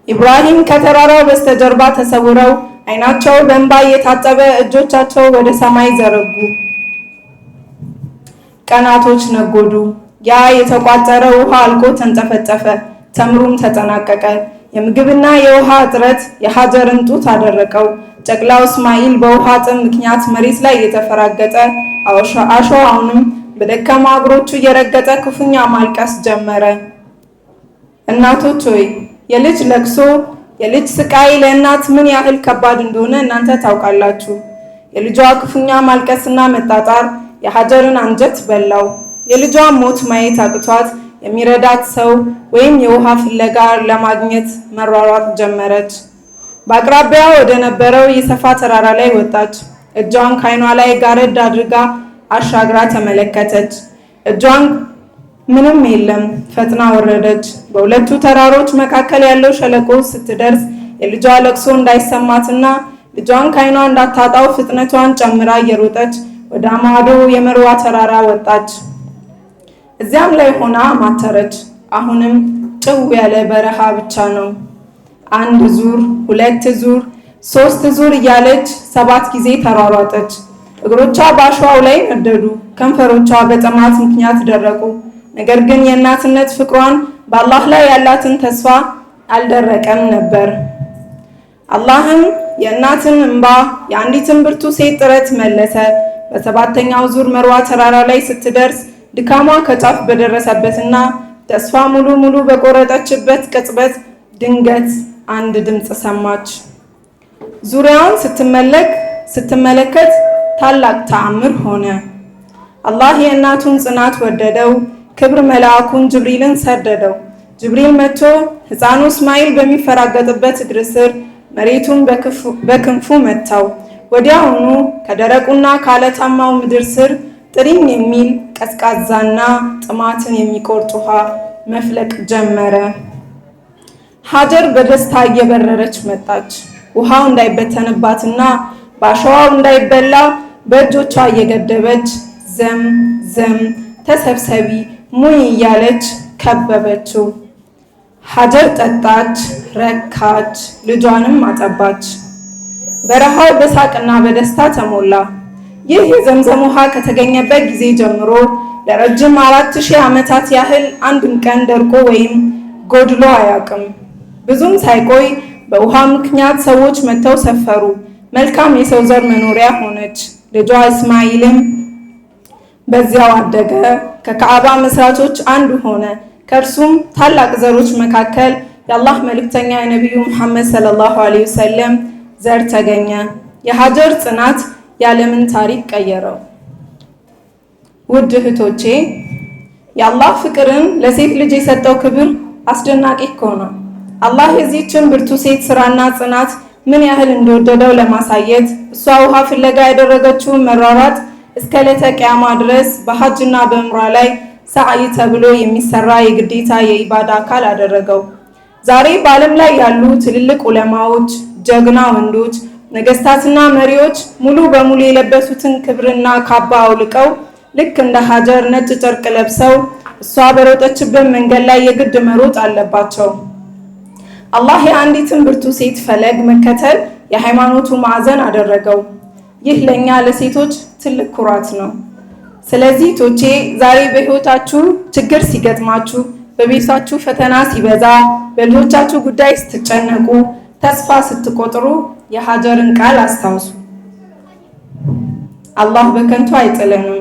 ኢብራሂም ከተራራው በስተጀርባ ተሰውረው አይናቸው በእንባ የታጠበ እጆቻቸው ወደ ሰማይ ዘረጉ። ቀናቶች ነጎዱ። ያ የተቋጠረ ውሃ አልቆ ተንጠፈጠፈ። ተምሩም ተጠናቀቀ። የምግብና የውሃ እጥረት የሀጀርን ጡት አደረቀው። ጨቅላው እስማኤል በውሃ ጥም ምክንያት መሬት ላይ የተፈራገጠ አሸዋውንም በደካማ እግሮቹ እየረገጠ ክፉኛ ማልቀስ ጀመረ። እናቶች ሆይ የልጅ ለቅሶ የልጅ ስቃይ ለእናት ምን ያህል ከባድ እንደሆነ እናንተ ታውቃላችሁ። የልጇ ክፉኛ ማልቀስና መጣጣር የሀጀርን አንጀት በላው። የልጇ ሞት ማየት አቅቷት የሚረዳት ሰው ወይም የውሃ ፍለጋ ለማግኘት መሯሯጥ ጀመረች። በአቅራቢያ ወደ ነበረው የሰፋ ተራራ ላይ ወጣች። እጇን ከዓይኗ ላይ ጋረድ አድርጋ አሻግራ ተመለከተች። እጇን ምንም የለም። ፈጥና ወረደች። በሁለቱ ተራሮች መካከል ያለው ሸለቆ ስትደርስ የልጇ ለቅሶ እንዳይሰማትና ልጇን ከዓይኗ እንዳታጣው ፍጥነቷን ጨምራ እየሮጠች ወደ ማዶ የመርዋ ተራራ ወጣች። እዚያም ላይ ሆና ማተረች። አሁንም ጭው ያለ በረሃ ብቻ ነው። 1 ዙር፣ 2 ዙር፣ 3 ዙር እያለች 7 ጊዜ ተሯሯጠች። እግሮቿ በአሸዋው ላይ ነደዱ። ከንፈሮቿ በጥማት ምክንያት ደረቁ። ነገር ግን የእናትነት ፍቅሯን በአላህ ላይ ያላትን ተስፋ አልደረቀም ነበር። አላህም የእናትን እንባ የአንዲትን ብርቱ ሴት ጥረት መለሰ። በሰባተኛው ዙር መርዋ ተራራ ላይ ስትደርስ ድካሟ ከጫፍ በደረሰበትና ተስፋ ሙሉ በቆረጠችበት ቅጽበት ድንገት አንድ ድምፅ ሰማች። ዙሪያውን ስትመለከት ታላቅ ተአምር ሆነ። አላህ የእናቱን ጽናት ወደደው። ክብር መልአኩን ጅብሪልን ሰደደው። ጅብሪል መጥቶ ሕፃኑ እስማኤል በሚፈራገጥበት እግር ስር መሬቱን በክንፉ መታው። ወዲያውኑ ከደረቁና ካለታማው ምድር ስር ጥሪኝ የሚል ቀዝቃዛና ጥማትን የሚቆርጥ ውሃ መፍለቅ ጀመረ። ሀጀር በደስታ እየበረረች መጣች። ውሃው እንዳይበተንባትና በአሸዋው እንዳይበላ በእጆቿ እየገደበች ዘም ተሰብሰቢ ሙይ እያለች ከበበችው። ሀጀር ጠጣች፣ ረካች፣ ልጇንም አጠባች። በረሃው በሳቅና በደስታ ተሞላ። ይህ የዘምዘም ውሃ ከተገኘበት ጊዜ ጀምሮ ለረጅም 4000 ዓመታት ያህል አንድም ቀን ደርቆ ወይም ጎድሎ አያውቅም። ብዙም ሳይቆይ በውሃ ምክንያት ሰዎች መጥተው ሰፈሩ። መልካም የሰው ዘር መኖሪያ ሆነች። ልጇ እስማኤልም በዚያው አደገ። ከካዕባ መስራቾች አንዱ ሆነ። ከእርሱም ታላቅ ዘሮች መካከል የአላህ መልእክተኛ የነቢዩ ሙሐመድ ሰለላሁ ዐለይሂ ወሰለም ዘር ተገኘ። የሀጀር ጽናት የዓለምን ታሪክ ቀየረው። ውድ እህቶቼ የአላህ ፍቅርን ለሴት ልጅ የሰጠው ክብር አስደናቂ እኮ ነው። አላህ የዚህችን ብርቱ ሴት ስራና ጽናት ምን ያህል እንደወደደው ለማሳየት እሷ ውሃ ፍለጋ ያደረገችውን መሯሯጥ እስከ ዕለተ ቂያማ ድረስ በሐጅና በዑምራ ላይ ሰዓይ ተብሎ የሚሰራ የግዴታ የኢባዳ አካል አደረገው። ዛሬ በዓለም ላይ ያሉ ትልልቅ ዑለማዎች፣ ጀግና ወንዶች፣ ነገስታትና መሪዎች ሙሉ በሙሉ የለበሱትን ክብርና ካባ አውልቀው ልክ እንደ ሀጀር ነጭ ጨርቅ ለብሰው እሷ በሮጠችበት መንገድ ላይ የግድ መሮጥ አለባቸው። አላህ የአንዲትን ብርቱ ሴት ፈለግ መከተል የሃይማኖቱ ማዕዘን አደረገው። ይህ ለኛ ለሴቶች ትልቅ ኩራት ነው። ስለዚህ ቶቼ ዛሬ በህይወታችሁ ችግር ሲገጥማችሁ፣ በቤታችሁ ፈተና ሲበዛ፣ በልጆቻችሁ ጉዳይ ስትጨነቁ፣ ተስፋ ስትቆጥሩ የሀጀርን ቃል አስታውሱ። አላህ በከንቱ አይጥለንም።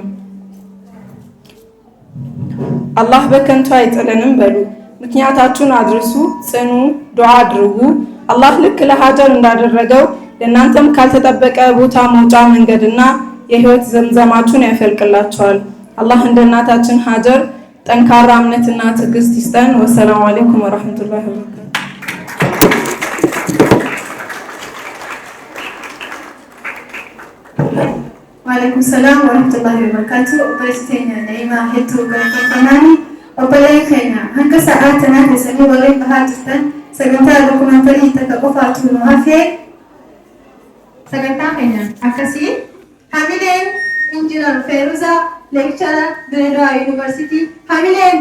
አላህ በከንቱ አይጥለንም በሉ። ምክንያታችሁን አድርሱ፣ ጽኑ፣ ዱዓ አድርጉ። አላህ ልክ ለሀጀር እንዳደረገው ለእናንተም ካልተጠበቀ ቦታ መውጫ መንገድና የህይወት ዘምዘማችሁን ያፈልቅላችኋል። አላህ እንደ እናታችን ሀጀር ጠንካራ እምነትና ትዕግስት ይስጠን። ወሰላሙ አለይኩም ወራህመቱላሂ ወበረካቱ። وعليكم السلام ورحمة الله وبركاته. وبرزتين نعيمة هتو بركتناني وبلايكينا هنك ساعاتنا تسمي ولي بهاتفتن سجنتا دوكومنتري تتقفاتو نوافي سجنتا خينا أكسي حاملين إنجينير فيروزا ليكتشرر دريدوا يونيفرسيتي حاملين